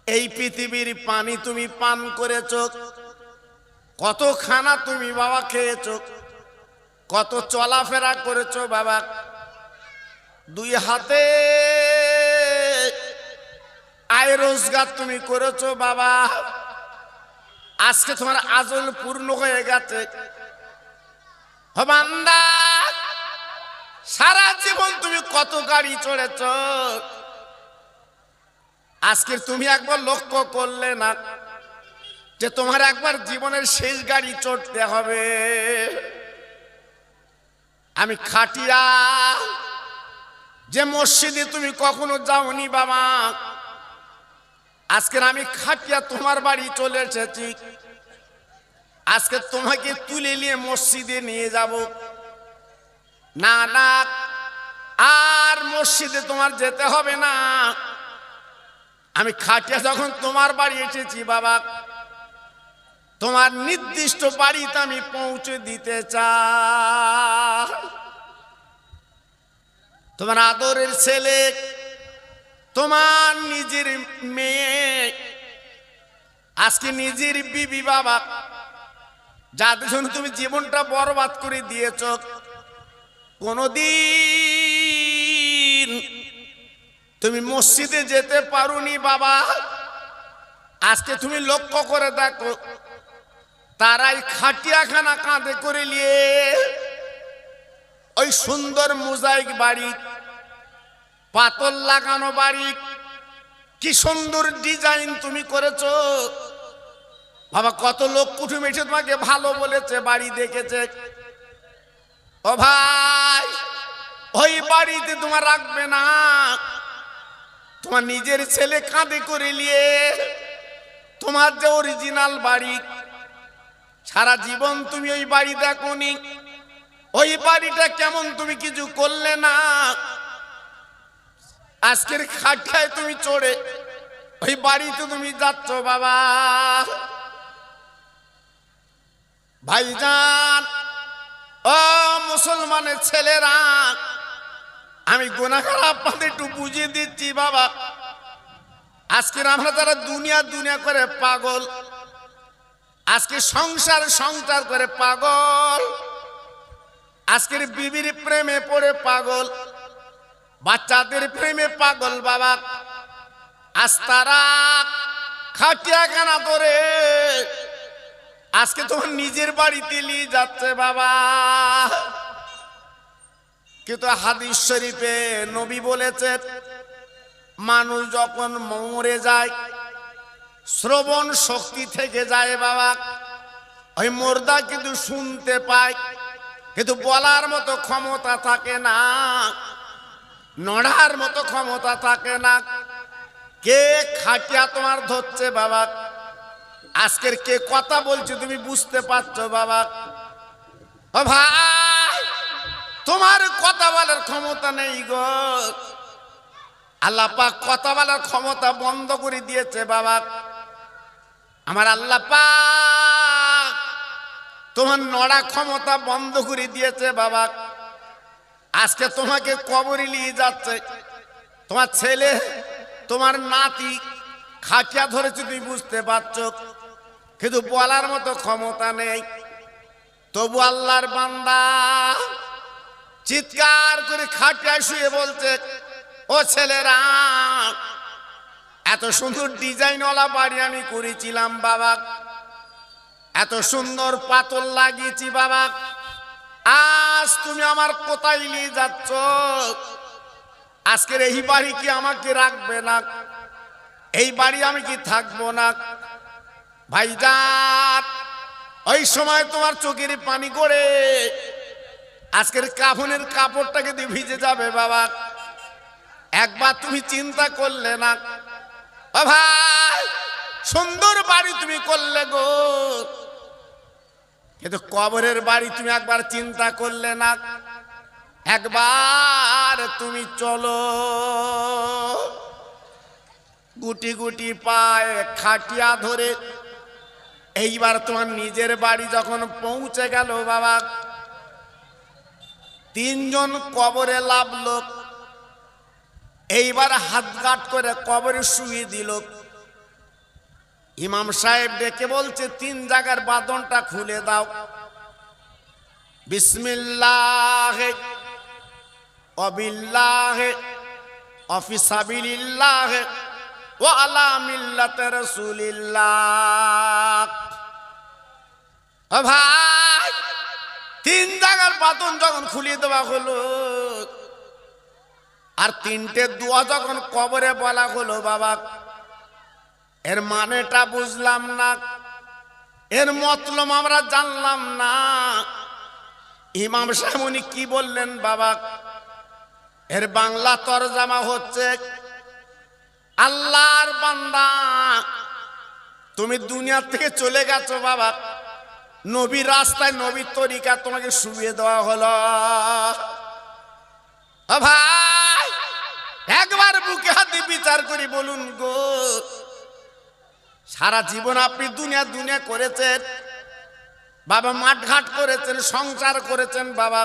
এই পৃথিবীর পানি তুমি পান করেছ, কত খানা তুমি বাবা খেয়েছ, কত চলাফেরা করেছ বাবা, 2 হাতে আয় রোজগার তুমি করেছো বাবা। আজকে তোমার আজল পূর্ণ হয়ে গেছে বান্দা। সারা জীবন তুমি কত গাড়ি চড়েছ, আজকে তুমি একবার লক্ষ্য করলে না যে তোমার একবার জীবনের শেষ গাড়ি চড়তে হবে। আমি খাটিয়া যে মসজিদে তুমি কখনো যাওনি বাবা, আজকে আমি খাটিয়া তোমার বাড়ি চলে এসেছি। আজকে তোমাকে তুলে নিয়ে মসজিদে নিয়ে যাব। না না, আর মসজিদে তোমার যেতে হবে না। আমি খাটিয়া যখন তোমার বাড়ি এসেছি বাবা, তোমার নির্দিষ্ট বাড়িতে আমি পৌঁছে দিতে চাই। তোমার আদরের ছেলে, তোমার নিজের মেয়ে, আজকে নিজের বিবি বাবা, যাদের জন্য তুমি জীবনটা বরবাদ করে দিয়েছ, কোনদিন তুমি মসজিদে যেতে পারোনি বাবা। আজকে তুমি লক্ষ্য করে দেখো, তারাই খাটিয়াখানা কাঁধে করে নিয়ে ওই সুন্দর মোজাইক বাড়ি, পাতল লাগানো বাড়ি, কি সুন্দর ডিজাইন তুমি করেছো বাবা। কত লোক কুটুম এসে তোমাকে ভালো বলেছে, বাড়ি দেখেছে। ও ভাই, ওই বাড়িতে তোমার রাখবে না, তোমার নিজের ছেলে কাঁধে করে নিয়ে তোমার যে অরিজিনাল বাড়ি, সারা জীবন তুমি ওই বাড়ি দেখোনি। ওই বাড়িটা কেমন তুমি কিছু করলে না, আজকের খাটায় তুমি চড়ে ওই বাড়িতে তুমি যাচ্ছ বাবা। ভাইজান, ও মুসলমানের ছেলেরা, আমি গুনাহগার আপনাদের একটু বুঝিয়ে দিচ্ছি বাবা। আজকের আমরা যারা দুনিয়া দুনিয়া করে পাগল, আজকে সংসার সংসার করে পাগল, আজকের বিবির প্রেমে পড়ে পাগল, বাচ্চাদের প্রেমে পাগল বাবা। আজ তারা খাটিয়া খানা ধরে আজকে তোমার নিজের বাড়িতে নিয়ে যাচ্ছে বাবা। কিন্তু হাদিস শরীফে নবী বলেছেন, মানুষ যখন মরে যায় শ্রবণ শক্তি থেকে যায় বাবা। ওই মুর্দা কিন্তু শুনতে পায়, কিন্তু বলার মতো ক্ষমতা থাকে না, নড়ার মতো ক্ষমতা থাকে না। কে খাটিয়া তোমার ধরছে বাবা, আজকের কে কথা বলছে তুমি বুঝতে পারছো বাবা। ও ভাই, তোমার কথা বলার ক্ষমতা নেই গো। আল্লাহ পাক কথা বলার ক্ষমতা বন্ধ করে দিয়েছে বাবা। আমার আল্লাহ পাক তোমার নড়া ক্ষমতা বন্ধ করে দিয়েছে বাবা। আজকে তোমাকে কবরে নিয়ে যাচ্ছে, তোমার ছেলে তোমার নাতি খাটিয়া ধরেছে তুমি বুঝতে পারছো, কিন্তু বলার মতো ক্ষমতা নেই। তবু আল্লাহর বান্দা চিৎকার করে খাটিয়ায় শুয়ে বলছে, ও ছেলেরা, এত সুন্দর ডিজাইনওয়ালা বাড়ি আমি করেছিলাম বাবা, এত সুন্দর পাতল লাগিয়েছি বাবা, আজ তুমি আমার কোথায় নিয়ে যাচ্ছ? আজকের এই বাড়ি কি আমাকে রাখবে না? এই বাড়ি আমি কি থাকবো না? ভাইজান, ওই সময় তোমার চোখের পানি করে আজকের কাফনের কাপড়টাকে দিয়ে ভিজে যাবে বাবা। একবার তুমি চিন্তা করলে না? ও ভাই, সুন্দর বাড়ি তুমি করলে গো, কিন্তু কবরের বাড়ি তুমি একবার চিন্তা করলে না? একবার তুমি চলো গুটি গুটি পায়ে খাটিয়া ধরে, এইবার তোমার নিজের বাড়ি যখন পৌঁছে গেল বাবা, তিনজন কবরে লাভলো, এইবার হাত গাঁট করে কবরে শুয়ে দিল। ইমাম সাহেব ডেকে বলছে, তিন জায়গার বাঁধনটা খুলে দাও। বিসমিল্লাহ ওয়াবিল্লাহ ওয়াফিসাবিলিল্লাহ ওয়া আলা মিল্লাতি রাসূলিল্লাহ। ও ভাই, তিন জায়গার বাঁধন যখন খুলিয়ে দেওয়া হলো, আর তিনটে দোয়া যখন কবরে বলা হলো বাবা, এর মানেটা বুঝলাম না, এর মতলব আমরা জানলাম না। ইমাম সাহেব উনি কি বললেন বাবা? এর বাংলা তরজমা হচ্ছে, আল্লাহর বান্দা তুমি দুনিয়া থেকে চলে গেছো বাবা, নবীর রাস্তায় নবীর তরিকা তোমাকে শুইয়ে দেওয়া হলো। ও ভাই, একবার বুকে হাতে বিচার করি বলুন গো, সারা জীবন আপনি দুনিয়া দুনিয়া করেছেন বাবা, মাঠঘাট করেছেন, সংসার করেছেন বাবা,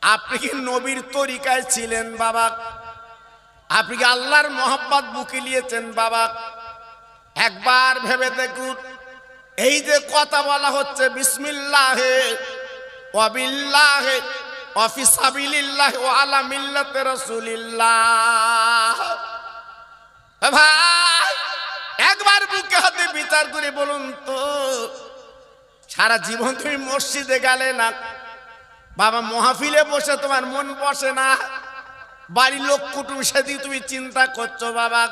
আপনি কি নবীর তরিকায় ছিলেন বাবা? আপনি কি আল্লাহর মোহাব্বত বুকে নিয়েছেন বাবা? একবার ভেবে দেখুন, এই যে কথা বলা হচ্ছে বিসমিল্লাহে ওয়াবিল্লাহে ওয়াফিসাবিলিল্লাহি ওয়া আলা মিল্লাতি রাসূলিল্লাহ। ভাই, একবার বুকে হাতে বিচার করে বলুন তো, সারা জীবন তুমি মসজিদে গেলে না, বাবা মাহফিলে বসে তোমার মন বসে না, বাড়ির লোক কুটুম সেদিক তুমি চিন্তা করছো বাবা।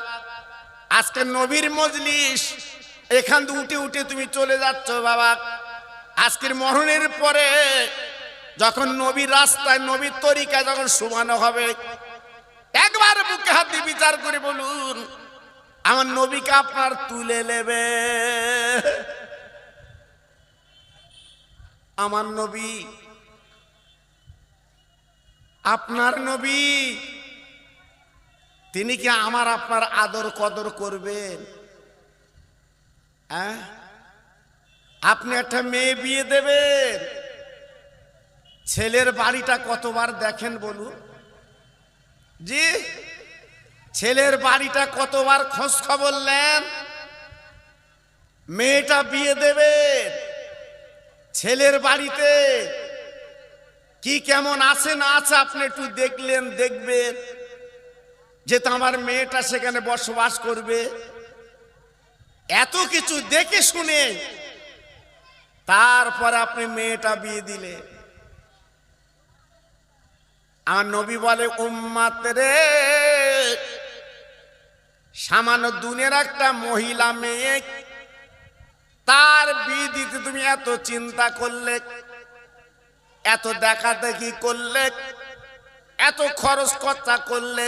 আজকে নবীর মজলিস, এখান থেকে উঠে উঠে তুমি চলে যাচ্ছ বাবা। আজকের মরণের পরে যখন নবীর রাস্তায় নবীর তরিকায় যখন শোভানো হবে, একবার বুকে হাত দিয়ে বিচার করে বলুন, আমার নবীকে আপনার তুলে নেবে? আমার নবী, আপনার নবী, তিনি কি আমার আপনার আদর কদর করবেন? আপনি একটা মেয়ে বিয়ে দেবেন, ছেলের বাড়িটা কতবার দেখেন বলুন? জি, ছেলের বাড়িটা কতবার খোঁজ খবর নেন? মেয়েটা বিয়ে দেবেন, ছেলের বাড়িতে কি কেমন আছে না আছে আপনি একটু দেখলেন, দেখবেন যে আমার মেয়েটা সেখানে বসবাস করবে। এত কিছু দেখে শুনে তারপর আপনি মেয়েটা বিয়ে দিলে। আমার নবী বলে, উম্মত রে, সামান্য দুনিয়ার একটা মহিলা মেয়ে, তার বিয়ে দিতে তুমি এত চিন্তা করলে, এত দেখা দেখি করলে, এত খরচ খরচা করলে,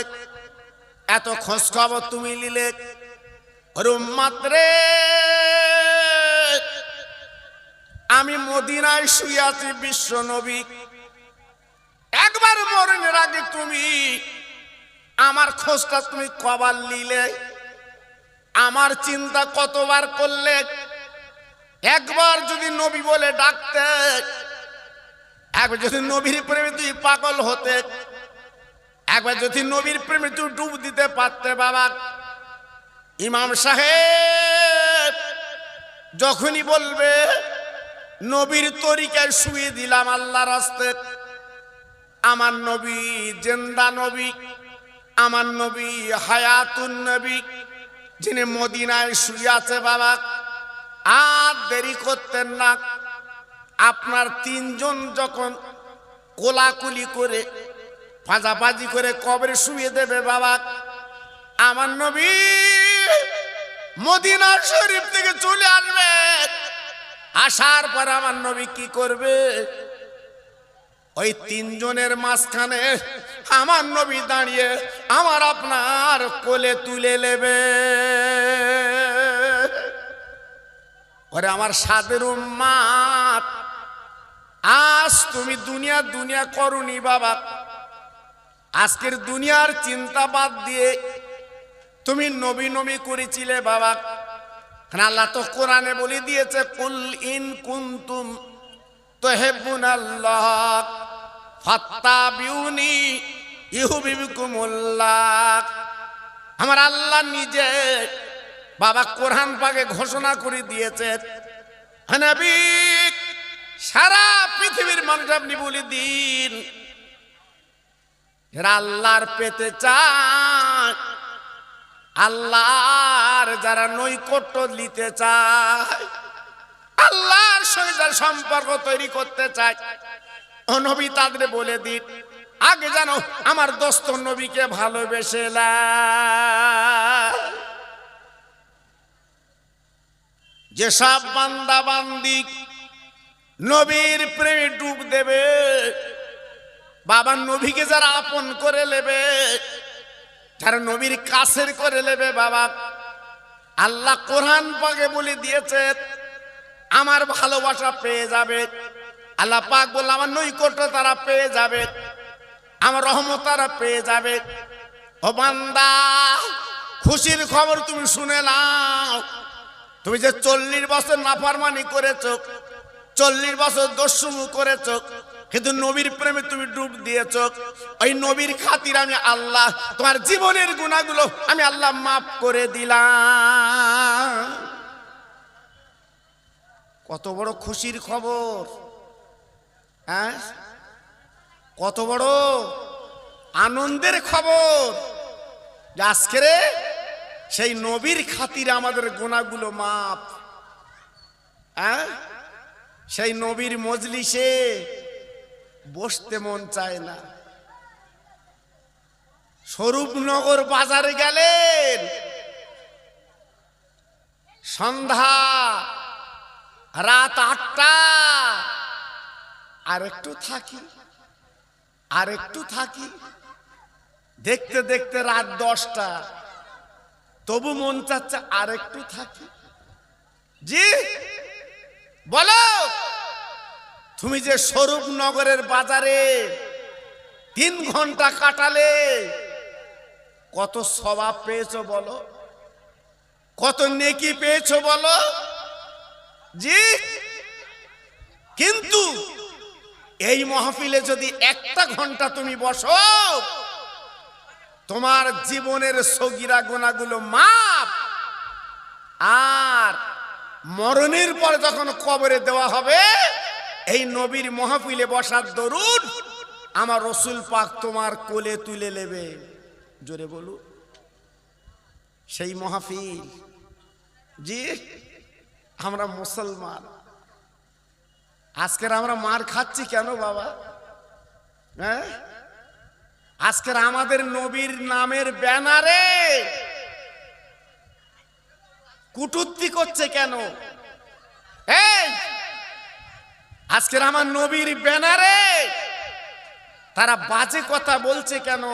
এত খোঁজ খবর তুমি নিলে। উম্মত রে, আমি মদিনায় শুয়ে আছি, বিশ্ব নবী, একবার মরণের আগে তুমি আমার খোঁজটা তুমি কবার নিলে? আমার চিন্তা কতবার করলে? একবার যদি নবী বলে ডাকতে, একবার যদি নবীর প্রেমে তুই পাগল হতে, একবার যদি নবীর প্রেমে তুই ডুব দিতে পারতে বাবা। ইমাম সাহেব যখনই বলবে নবীর তরিকায় শুয়ে দিলাম আল্লাহর রাস্তায়, আমার নবী জিন্দা নবী, আমার নবী হায়াতুন নবী, যিনি মদিনায় শুয়ে আছে বাবা, আর দেরি করতেন না। আপনার তিনজন যখন কোলাকুলি করে পাজাপাজি করে কবরে শুয়ে দেবে বাবা, আমার নবী মদিনা শরীফ থেকে চলে আসবে। আসার পর আমার নবী কি করবে? ওই তিনজনের মাঝখানে আমার নবী দাঁড়িয়ে আমার আপনার কোলে তুলে নেবে। ওরে আমার সাদের উম্মাত, আজ তুমি দুনিয়া দুনিয়া করনি বাবা। আজকের দুনিয়ার চিন্তা বাদ দিয়ে তুমি নবী নবী করেছিলে বাবা। আল্লাহ তো কোরআনে বলে দিয়েছে, কুল ইন কুনতুম তুহিব্বুনাল্লাহ ফাত্তাবিউনি ইউহিব্বুকুমুল্লাহ। আমার আল্লাহ নিজে বাবা কোরআন পাকে ঘোষণা করে দিয়েছে, নবী সারা পৃথিবীর মানুষ আপনি বলে দিন, যারা আল্লাহর পেতে চায়, আল্লাহর যারা নৈকট্য নিতে চায়, আল্লাহর সঙ্গে যারা সম্পর্ক তৈরি করতে চায়, ও নবী তাদের বলে দিন, আগে জানো আমার দোস্ত নবীকে ভালোবেসে যেসব বান্দা বান্দি নবীর প্রেমে ডুব দেবে বাবা, নবীকে যারা আপন করে নেবে, যারা নবীর কাছের করে নেবে বাবা, আল্লাহ কোরআন পাকে বলে দিয়েছে আমার ভালোবাসা পেয়ে যাবে। আল্লাহ পাক বলল আমার নৈকট্য তারা পেয়ে যাবে, আমার রহমত তারা পেয়ে যাবে। ও বান্দা, খুশির খবর তুমি শুনে নাও। তুমি যে 40 বছর নাফরমানি করেছো, 40 বছর দস্যুমু করেছো, কিন্তু নবীর প্রেমে তুমি ডুব দিয়েছো। ওই নবীর খাতির আমি আল্লাহ তোমার জীবনের গুনাহগুলো আমি আল্লাহ মাফ করে দিলাম। কত বড় খুশির খবর, হ্যাঁ, কত বড় আনন্দের খবর যে আজকে সেই নবীর খাতিরে আমাদের গুনাহগুলো মাফ। হ্যাঁ, সেই নবীর মজলিসে বসতে মন চায় না। স্বরূপনগর বাজারে গেলেন, সন্ধ্যা রাত 8টা, আর একটু থাকি, আর একটু থাকি, দেখতে দেখতে রাত 10টা, তবু মন চাচ্ছে আর একটু থাকি। জি বলো, তুমি যে স্বরূপনগরের বাজারে 3 ঘন্টা কাটালে কত সওয়াব পেয়েছো বলো, কত নেকি পেয়েছো বলো। জি, কিন্তু এই মাহফিলে যদি 1টা ঘন্টা তুমি বসো, তোমার জীবনের সগীরা গুনাহগুলো মাপ। আর মরণের পর যখন কবরে দেওয়া হবে, এই নবীর মাহফিলে বসার দরুদ আমার রাসূল পাক তোমার কোলে তুলে নেবে। জোরে বলু, সেই মাহফিল। জি, আমরা মুসলমান, আজকের আমরা মার খাচ্ছি কেন বাবা? হ্যাঁ, আজকের আমাদের নবীর নামের ব্যানারে কুটুক্তি করছে কেন? এই আজকের আমার নবীর ব্যানারে তারা বাজে কথা বলছে কেন?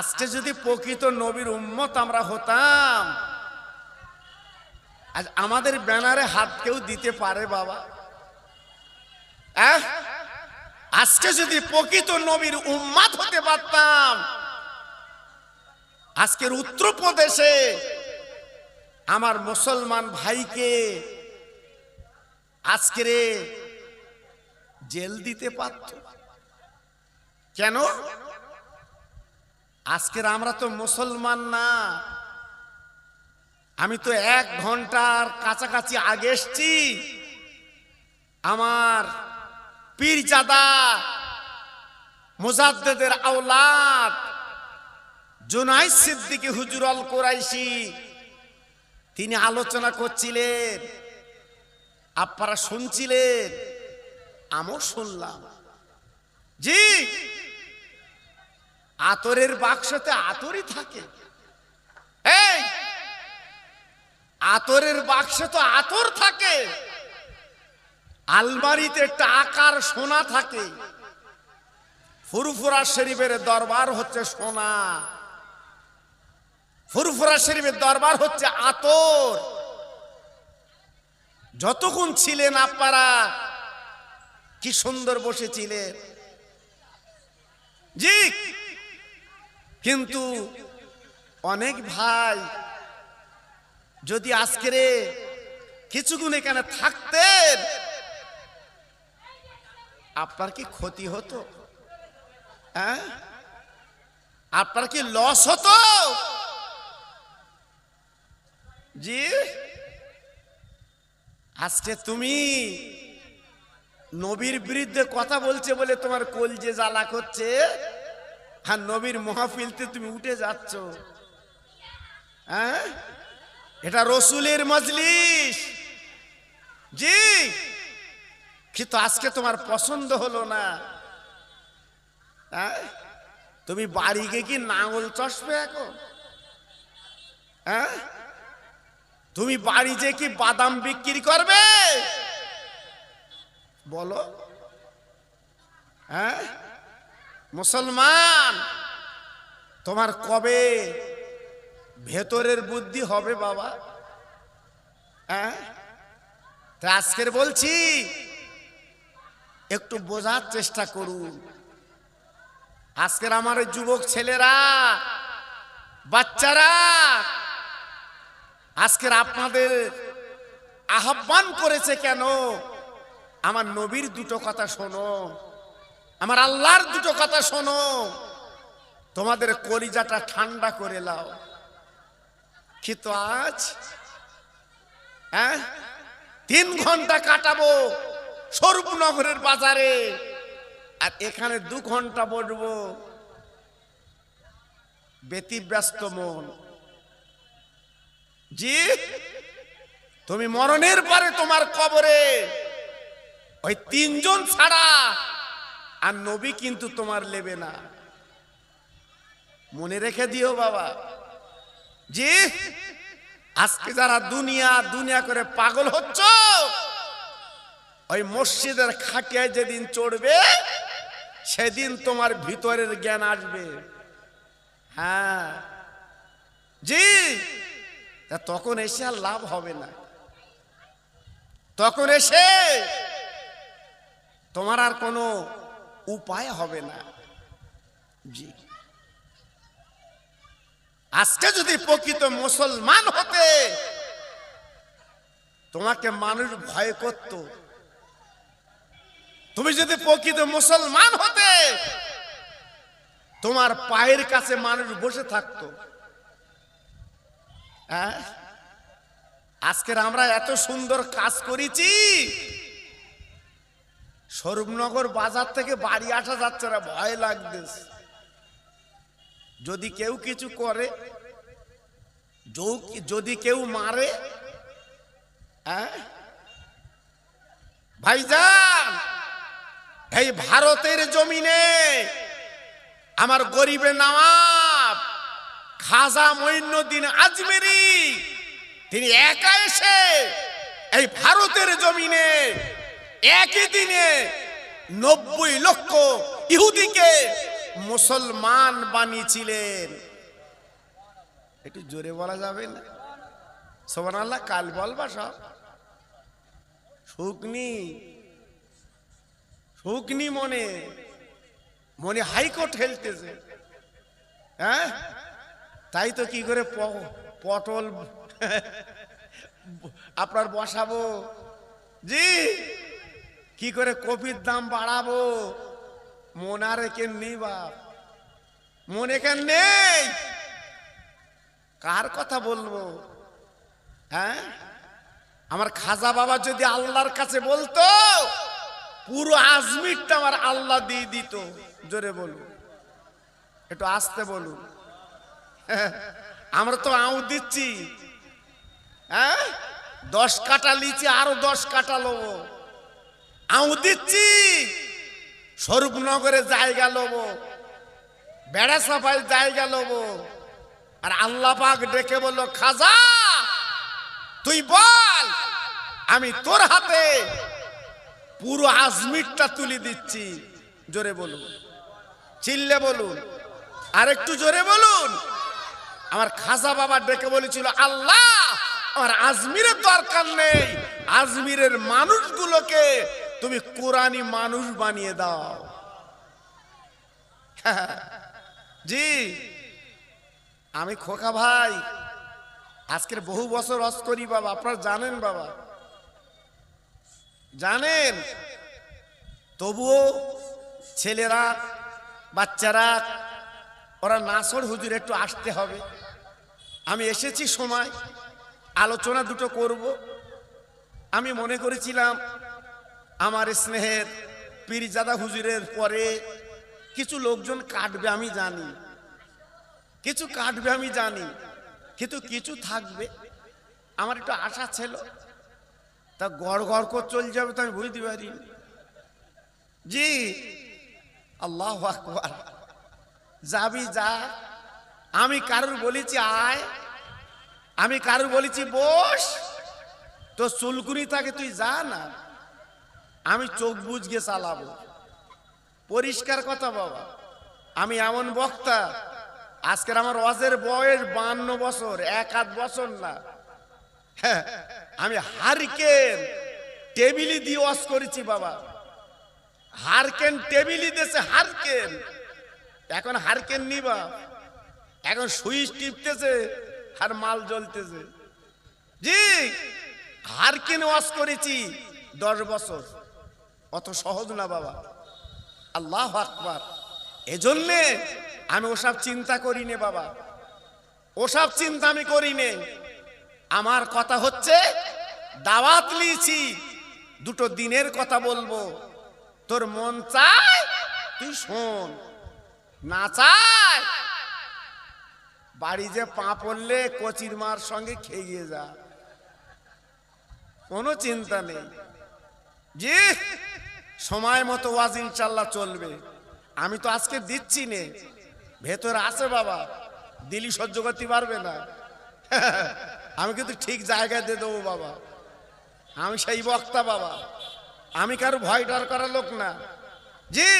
আজকে যদি প্রকৃত নবীর উম্মত আমরা হতাম, আজ আমাদের ব্যানারে হাত কেউ দিতে পারে বাবা? আজকে যদি প্রকৃত নবীর উম্মত হতে পারতাম, আজকের উত্তরপ্রদেশে আমার মুসলমান ভাইকে আজকের জেল দিতে পারত কেন? আজকের আমরা তো মুসলমান না। আমি তো 1 ঘন্টার কাছাকাছি আগে এসছি, আমার পীরজাদা মুজাদ্দেদের আওলাদ জুনাইদ সিদ্দিকী হুজুর আল কুরাইশি তিনি আলোচনা করছিলেন, আপনারা শুনছিলেন, আমিও শুনলাম। জি, আতরের বাক্সতে আতরই থাকে। এই আতরের বাক্সে তো আতর থাকে, আলমারিতে টাকার সোনা থাকে। ফুরফুরা শরীফের দরবার হচ্ছে সোনা, ফুরফুরা শরীফের দরবার হচ্ছে আতর। যতক্ষণ ছিলেন আপনারা কি সুন্দর বসেছিলেন। জি, কিন্তু অনেক ভাই যদি আজকের কিছুক্ষণ এখানে থাকতেন, আপনার কি ক্ষতি হতো? হ্যাঁ, আপনার কি লস হতো? জি, আজকে তুমি নবীর বিরুদ্ধে কথা বলছে বলে তোমার কলজে জ্বালা করছে, আর নবীর মাহফিলতে তুমি উঠে যাচ্ছ। হ্যাঁ, এটা রসুলের মজলিস। জি, কিন্তু আজকে তোমার পছন্দ হলো না। হ্যাঁ, তুমি বাড়ি গিয়ে কি নাঙল চষবে এখন? হ্যাঁ, তুমি বাড়ি যে কি বাদাম বিক্রি করবে বলো? হ্যাঁ, মুসলমান, তোমার কবে ভেতরের বুদ্ধি হবে বাবা? হ্যাঁ, আজকের বলছি একটু বোঝার চেষ্টা করুন। আজকের আমার যুবক ছেলেরা, বাচ্চারা, আজকের আপনাদের আহ্বান করেছে কেন? আমার নবীর দুটো কথা শোনো, আমার আল্লাহর দুটো কথা শোনো, তোমাদের কলিজাটা ঠান্ডা করে লাও। কিন্তু আজ 3 ঘন্টা কাটাবো স্বরূপনগরের বাজারে, আর এখানে 2 ঘন্টা বসবো ব্যতিব্যস্ত মন। জি, তুমি মরণের পরে তোমার কবরে ওই তিনজন ছাড়া আর নবী কিন্তু তোমার নেবে না, মনে রেখে দিও বাবা। জি, আজকে যারা দুনিয়া দুনিয়া করে পাগল হচ্ছ, ওই মসজিদের খাটিয়ায় যেদিন চড়বে সেদিন তোমার ভিতরের জ্ঞান আসবে। হ্যাঁ জি, তখন এসে আর লাভ হবে না, তখন এসে তোমার আর কোনো উপায় হবে না। জি, আজকে যদি প্রকৃত মুসলমান হতে তোমাকে মানুষ ভয় করত, তুমি যদি প্রকৃত মুসলমান হতে তোমার পায়ের কাছে মানুষ বসে থাকতো। হ্যাঁ, আজকের আমরা এত সুন্দর কাজ করেছি, স্বরূপনগর বাজার থেকে বাড়ি আসা যাচ্ছে না, ভয় লাগতেছে। যদি কেউ কিছু করে, যদি কেউ মারে, হ্যাঁ ভাইজান, এই ভারতের জমিনে আমার গরিবে নওয়াব খাজা মঈনুদ্দিন আজমেরি তিনি একা এসে এই ভারতের জমিনে একই দিনে 90 লক্ষ ইহুদিকে মুসলমান বানিয়েছিলেন। একটু জোরে বলা যাবে না? সুবহানাল্লাহ। কাল বলবা সব শুকনি শুকনি মনে মনে হাইকোর্ট খেলতেছে। হ্যাঁ, তাই তো কি করে পটল আপনার বসাবো, জি কি করে কপির দাম বাড়াবো, মন আর কেন নেই বাপ, মনে কেন নেই? কার কথা বলবো? হ্যাঁ, আমার খাজা বাবা যদি আল্লাহর কাছে বলতো, পুরো আজমিরটা আমার আল্লাহ দিয়ে দিত। জোরে বলুন, একটু আস্তে বলুন। আমরা তো আউ দিচ্ছি, হ্যাঁ 10 কাটা লিচি আরো 10 কাটা লবো, আউ দিচ্ছি। স্বরূপনগরে জায়গা লবো, বেড়া সাফাই জায়গা লবো, আর আল্লাহ পাক ডেকে বলল, খাজা তুই বল, আমি তোর হাতে পুরো আজমিরটা তুলে দিচ্ছি। জোরে বলুন, চিল্লে বলুন, আর একটু জোরে বলুন। আমার খাজা বাবা ডেকে বলেছিল, আল্লাহ আমার আজমিরের দরকার নেই, আজমিরের মানুষগুলোকে তুমি কোরআনী মানুষ বানিয়ে দাও। জি, আমি খোকা ভাই আজকের বহু বছর হজ করি বাবা, আপনারা জানেন বাবা, জানেন। তবুও ছেলেরা বাচ্চারা ওরা নাসর হুজুর একটু আসতে হবে। আমি এসেছি সময় আলোচনা দুটো করব। আমি মনে করেছিলাম আমার স্নেহের পীরজাদা হুজুরের পরে কিছু লোকজন কাটবে, আমি জানি কিছু কাটবে, আমি জানি, কিন্তু কিছু থাকবে। আমার একটু আশা ছিল, তা গড় গড় করে চল যাবে তো আমি বুঝতে পারি। জি, আল্লাহু আকবার। যাবি যা, আমি কারুর বলেছি আয়, আমি কারুর বলেছি বস, তো চুলকুনি থাকে তুই যা না, আমি চোখ বুঝকে চালাবো। পরিষ্কার কথা বাবা, আমি এমন বক্তা, আজকের আমার ওয়াজের বয়স 52 বছর, 1-8 বছর না। হ্যাঁ, আমি হারকেন টেবিলি দিয়ে ওয়াজ করেছি বাবা, হারকেন টেবিলি দেশে হারকেন। এখন হারকেন নিবা, এখন সুইচ টিপতেছে আর মাল জ্বলতেছে। জি, হারকেন ওয়াজ করেছি 10 বছর, অত সহজ না বাবা। আল্লাহু আকবার। এজন্যে আমি ওসব চিন্তা করি নে বাবা, ওসব চিন্তা আমি করি নে। আমার কথা হচ্ছে দাওয়াত লিয়েছি, দুটো দিনের কথা বলবো। তোর মন চায় তুই শোন, না চায় বাড়ি যে পা পড়লে কচির মার সঙ্গে খেয়ে যা, কোনো চিন্তা নেই। জি, সময় মতো ওয়াজ ইনশাল্লাহ চলবে। আমি তো আজকে দিচ্ছি নে, ভেতরে আছে বাবা, দিলি সহ্য করতে পারবে না। আমি কিন্তু ঠিক জায়গায় দিয়ে দেবো বাবা, আমি সেই বক্তা বাবা, আমি কারো ভয় ডর করার লোক না। জি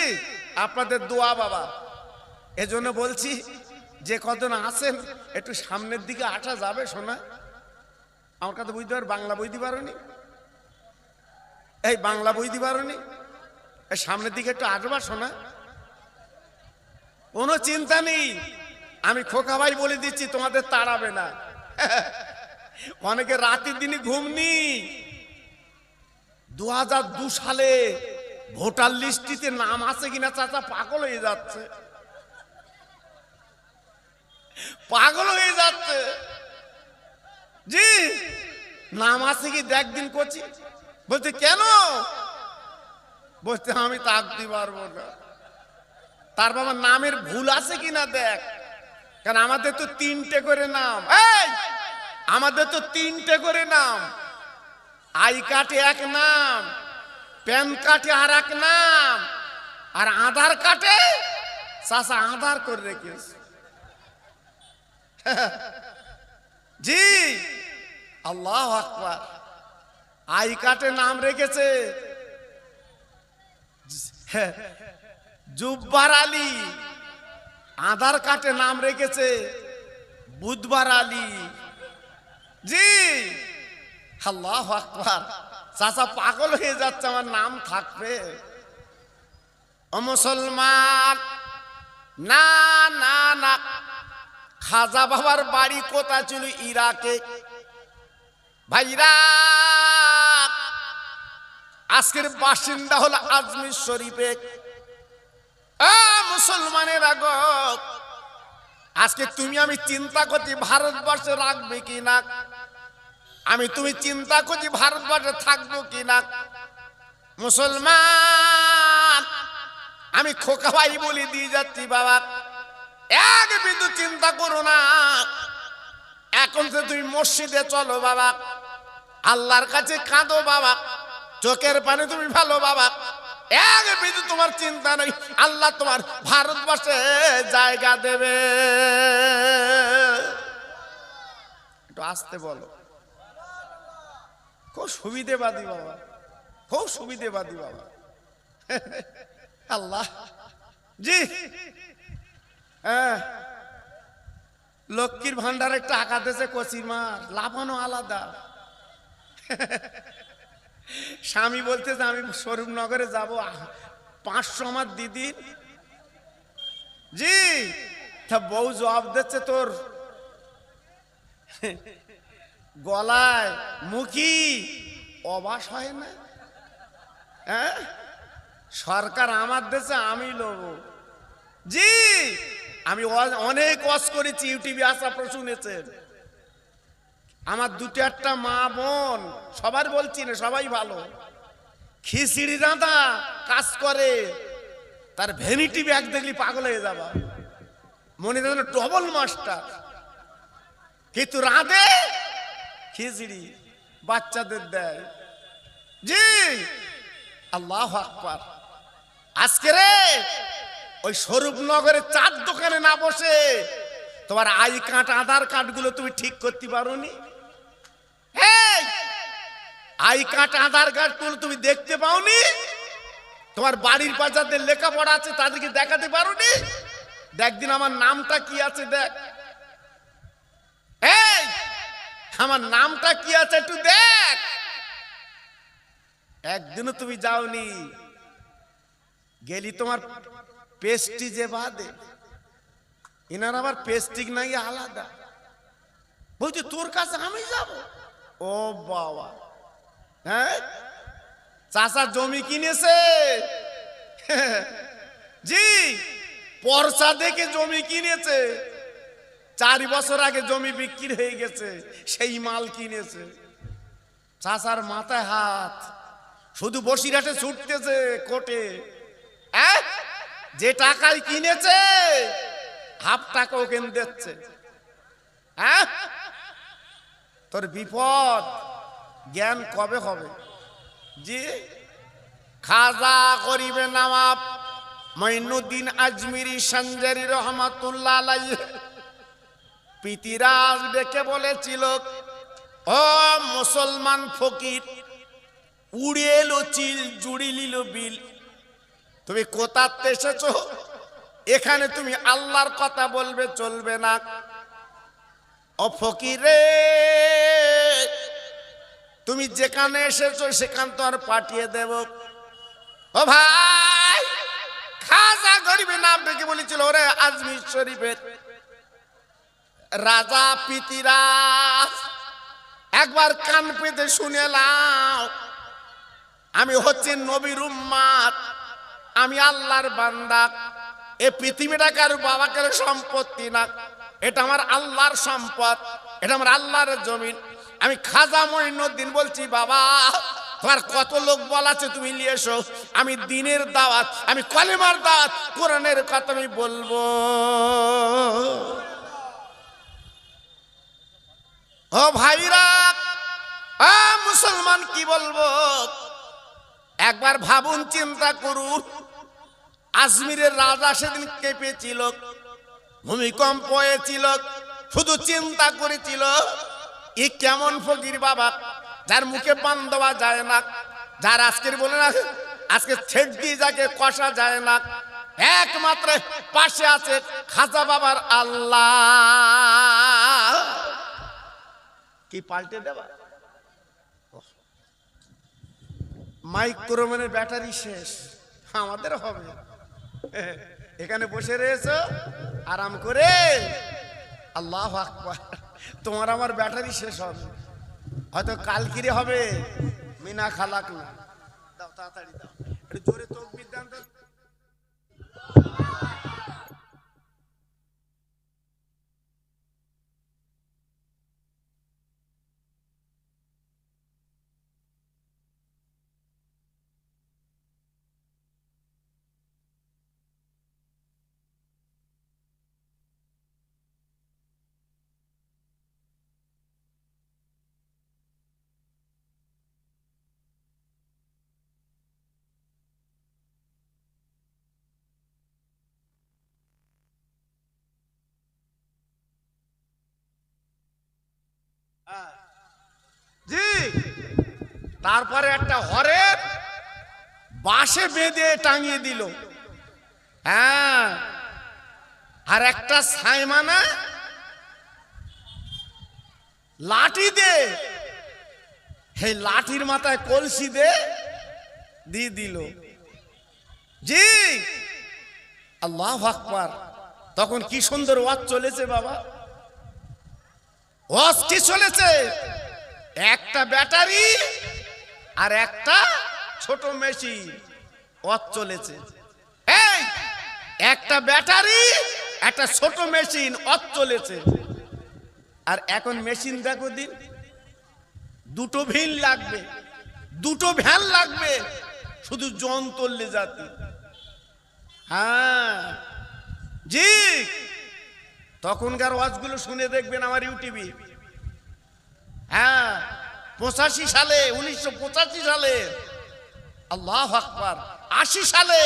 আপনাদের দোয়া বাবা, এজন্য বলছি যে কজন আছেন একটু সামনের দিকে আসা যাবে শোনা। আমার কথা বুঝতে পার, বাংলা বই দিতে পারোনি, এই বাংলা বই দিতে পারোনি, এই সামনের দিকে একটু আসবা শোনা। কোনো চিন্তা নেই, আমি খোকা ভাই বলে দিচ্ছি তোমাদের তাড়াবে না। অনেকে রাতের দিনে ঘুম নেই। 2002 সালে ভোটার লিস্টিতে নাম আছে কিনা চাচা পাগল হয়ে যাচ্ছে, পাগল হয়ে যাচ্ছে। জি নাম আছে কি দেখ দিন করছি, বলতে কেন, বলতে আমি তাকতে পারবো না। তার বাবা নামের ভুল আছে কিনা দেখ, কারণ আমাদের তো 3টে করে নাম, এই আমাদের তো 3টে করে নাম, আই কার্ডে এক নাম, প্যান কার্ডে আর এক নাম, আর আধার কার্ডে চাচা আধার করে রেখেছে। জি আল্লাহ আকবার, আই কার্ডে নাম রেখেছে জুব্বার আলী, আধার কার্ডে নাম রেখেছে বুধবার আলী। জি আল্লাহ আকবার, চাচা পাগল হয়ে যাচ্ছে, আমার নাম থাকবে। ও মুসলমান, না না না, খাজা বাবার বাড়ি কোথায় ছিল? ইরাকে। ভাইরা আজকের বাসিন্দা হলো আজমির শরীফে। মুসলমানের আগত আজকে তুমি আমি চিন্তা করছি ভারতবর্ষে রাখবে কিনা, আমি তুমি চিন্তা করছি ভারতবর্ষে থাকবো কিনা। মুসলমান আমি খোকা ভাই বলে দিয়ে যাচ্ছি বাবা, এক বিন্দু চিন্তা করো না। এখন যে তুমি মসজিদে চলো বাবা, আল্লাহর কাছে কাঁদো বাবা, চোখের পানি তুমি ভালো বাবা, এক বিন্দু তোমার চিন্তা নেই, আল্লাহ তোমার ভারতবর্ষে জায়গা দেবে। একটু আসতে বলো, খুব সুবিধেবাদী বাবা, খুব সুবিধেবাদী বাবা। আল্লাহ জি হ্যাঁ, লক্ষ্মীর ভান্ডারে টাকা দিয়েছে কচির মার, লাভানো আলাদা। স্বামী বলতে যে আমি স্বরূপনগরে যাব, 500 আমার দিদির। জি তা বউ জবাব দিচ্ছে তোর গলায় মুখি অবাস হয় না। হ্যাঁ সরকার আমার দেশে আমি লোব। জি আমি অনেক ওয়াজ করেছি, ইউটিউবে আসা শুনেছেন। আমার 2-1টা মা বোন, সবার বলছি না, সবাই ভালো, খিচড়ি রাঁধা কাজ করে, তার ভ্যানিটি ব্যাগ দেখলি পাগল হয়ে যাবা, মনে যেন ডবল মাস্টার, কিন্তু রাঁধে খিচড়ি বাচ্চাদের দেয়। জি আল্লাহু আকবার। আজকে রে ওই স্বরূপনগরের 4 দোকানে না বসে তোমার আই কার্ড আধার কার্ড গুলো তুমি ঠিক করতে পারোনি। আই কার্ড আধার কার্ড গুলো তুমি দেখতে পাওনি, তোমার বাড়ির বাচ্চাদের লেখাপড়া আছে তাদেরকে দেখাতে পারোনি। দেখদিন আমার নামটা কি আছে দেখ, এই আমার নামটা কি আছে একটু দেখ। একদিনও তুমি যাওনি, গেলি তোমার পেস্টিজে বাদে, এনার আবার পেস্টিক নাই আলাদা। বলছি তোর কাছে আমি যাব? ও বাবা, হ্যাঁ চাচা জমি কিনেছে। জি পরচা দেখে জমি কিনেছে, 4 বছর আগে জমি বিক্রি হয়ে গেছে, সেই মাল কিনেছে। চাচার মাথায় হাত, শুধু বসিরহাটে ছুটতেছে কোটে। যে টাকায় কিনেছে হাফ টাকা ওকে দিচ্ছে। তোর বিপদ জ্ঞান কবে হবে? জি খাজা গরিবে নওয়াব মঈনুদ্দিন আজমিরি সঞ্জারি রহমাতুল্লাহ আলাইহি পিতিরাজ ডেকে বলেছিল, ও মুসলমান ফকির, উড়িয়ে এলো চিল জুড়ি লিল বিল, তুমি কোথাতে এসেছো? এখানে তুমি আল্লাহর কথা বলবে, চলবে না। ও ফকিরে, তুমি যেখানে এসেছো সেখান তো আর পাঠিয়ে দেব। ও ভাই, খাজা গরিবে নাম ডেকে বলেছিল, ওরে আজমির শরীফের রাজা পিতিরাজ, একবার কান পেতে শুনে নাও, আমি হচ্ছি নবীর উম্মত, আমি আল্লাহর বান্দা। এ পৃথিবীটা কারো বাবাকে সম্পত্তি না, এটা আমার আল্লাহর সম্পদ, এটা আমার আল্লাহর জমিন। আমি খাজা মঈনুদ্দিন বলছি, বাবা তোমার কত লোক বলাছে, তুমি নিয়ে এসো, আমি দ্বীনের দাওয়াত, আমি কলেমার দাওয়াত, কোরআনের কথা আমি বলবো। ও ভাইরা, মুসলমান কি বলবো, একবার ভাবুন, চিন্তা করুন। আজমিরের রাজা সেদিন কেঁপেছিল, ভূমিকম্প হয়েছিল, শুধু চিন্তা করেছিল, এ কেমন ফকির বাবা, যার মুখে পান দেওয়া যায় না, যার আজকের বলে না আজকে ছেদ দিয়ে যাকে কষা যায় না, একমাত্র পাশে আছে খাজা বাবার আল্লাহ। কি পাল্টে দেবা? মাইক্রোমেনের ব্যাটারি শেষ, আমাদের হবে। এখানে বসে রয়েছো আরাম করে, আল্লাহু আকবার, তোমার আমার ব্যাটারি শেষ হবে, হয়তো কালকিরে হবে। মিনা খালাক না, দাও তাড়াতাড়ি দাও, একটু জোরে তাকবীর দেন তো। জি, তারপরে একটা হরের বাঁশে বেঁধে টাঙিয়ে দিল, হ্যাঁ, আর একটা সাইমানা লাঠি দে, এই লাঠির মাথায় কলসি দিয়ে দিল। জি, আল্লাহু আকবার। তখন কি সুন্দর ওয়াজ চলেছে বাবা, ওয়াজ কি চলেছে, একটা ব্যাটারি আর একটা ছোট মেশিন ওয়াজ চলেছে। এই একটা ব্যাটারি, একটা ছোট মেশিন ওয়াজ চলেছে। আর এখন মেশিন দেখো দিন, দুটো ভিন লাগবে, দুটো ভ্যান লাগবে, শুধু জন তুললে যাতে। হ্যাঁ জি, তখনকার ওয়াজগুলো শুনে দেখবেন আমার ইউটিউবে। হ্যাঁ, 85 সালে, 1985 সালে, আল্লাহু আকবার, 80 সালে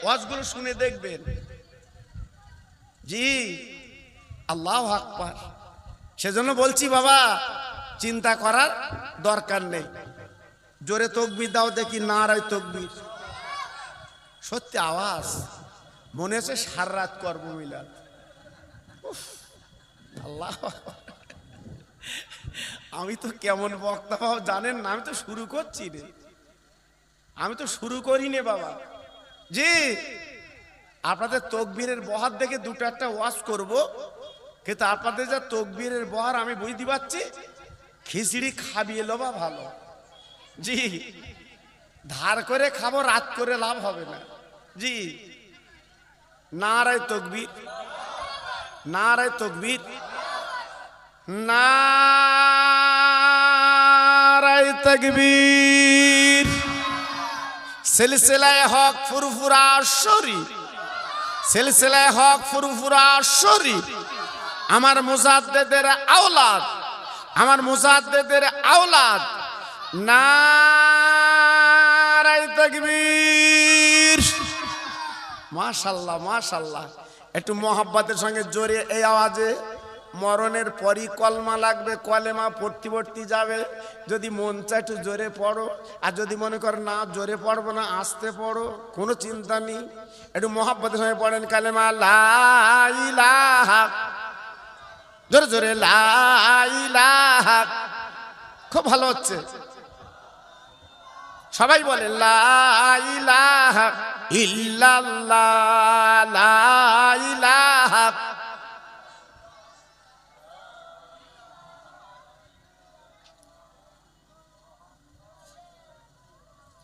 ওয়াজগুলো শুনে দেখবেন। জি, আল্লাহু আকবার। সেজন্য বলছি বাবা, চিন্তা করার দরকার নেই। জোরে তাকবীর দাও দেখি, নারায়ে তাকবীর। সত্যি আওয়াজ মনে হচ্ছে সারা রাত করবো মিলাদ। আল্লাহ, আমি তো কেমন বক্তা বাবা জানেন না, আমি তো শুরু করছি রে, আমি তো শুরু করি নে বাবা। জি, আপনাদের তাকবীরের বহার দেখে দুটো একটা ওয়াজ করব, কিন্তু আপনাদের যা তাকবীরের বহার আমি বুঝতে পারছি, খিচড়ি খাবিয়ে লবা ভালো। জি, ধার করে খাবো, রাত করে লাভ হবে না। জি, নারায়ে তাকবীর, নারায়ে তাকবীর, নারায়ে তাকবীর। সিলসিলায়ে হক ফুরফুরা শরীফ, সিলসিলায়ে হক ফুরফুরা শরীফ, আমার মুজাদ্দিদের আওলাদ, আমার মুজাদ্দিদের আওলাদ, নারায়ে তাকবীর। মাশাআল্লাহ মাশাআল্লাহ। একটু মোহাব্বতের সঙ্গে জোরে এই আওয়াজে মরণের পরই কলমা লাগবে, কলেমা পড়তে পড়তে যাবে। যদি মন চায় একটু জোরে পড়ো, আর যদি মনে করো না জোরে পড়বো না আস্তে পড়ো, কোনো চিন্তা নেই। একটু মোহাব্বতের সঙ্গে পড়েন কালেমা লা ইলাহা, জোরে জোরে লা ইলাহা। খুব ভালো হচ্ছে, সবাই বলে লা ইলাহা ইল্লাল্লাহ, লা ইলাহা।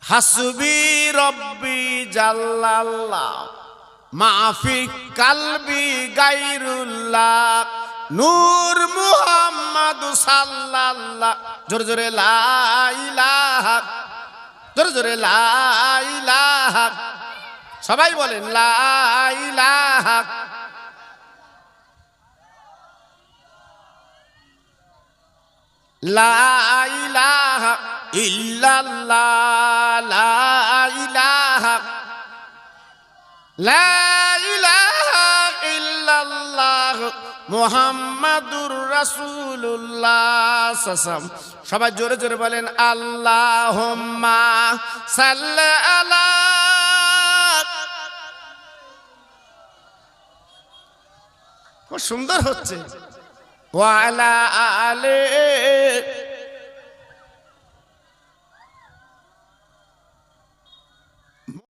হাসবি রব্বি জাল্লাল্লাহ, মাফি কালবি গায়রুল্লাহ, নূর মুহাম্মদ সাল্লাল্লাহ। জোরে জোরে লা ইলাহা, জোরে জোরে লা ইলাহা। সবাই বলেন লা ইলাহা। লা ইলাহা ইল্লাল্লাহ, লা ইলাহা, লা ইলাহা ইল্লাল্লাহ, মুহাম্মাদুর রাসূলুল্লাহ সাল্লাল্লাহু। সবাই জোরে জোরে বলেন আল্লাহুম্মা সাল্লি আলা। খুব সুন্দর হচ্ছে। ওয়া আলা আলি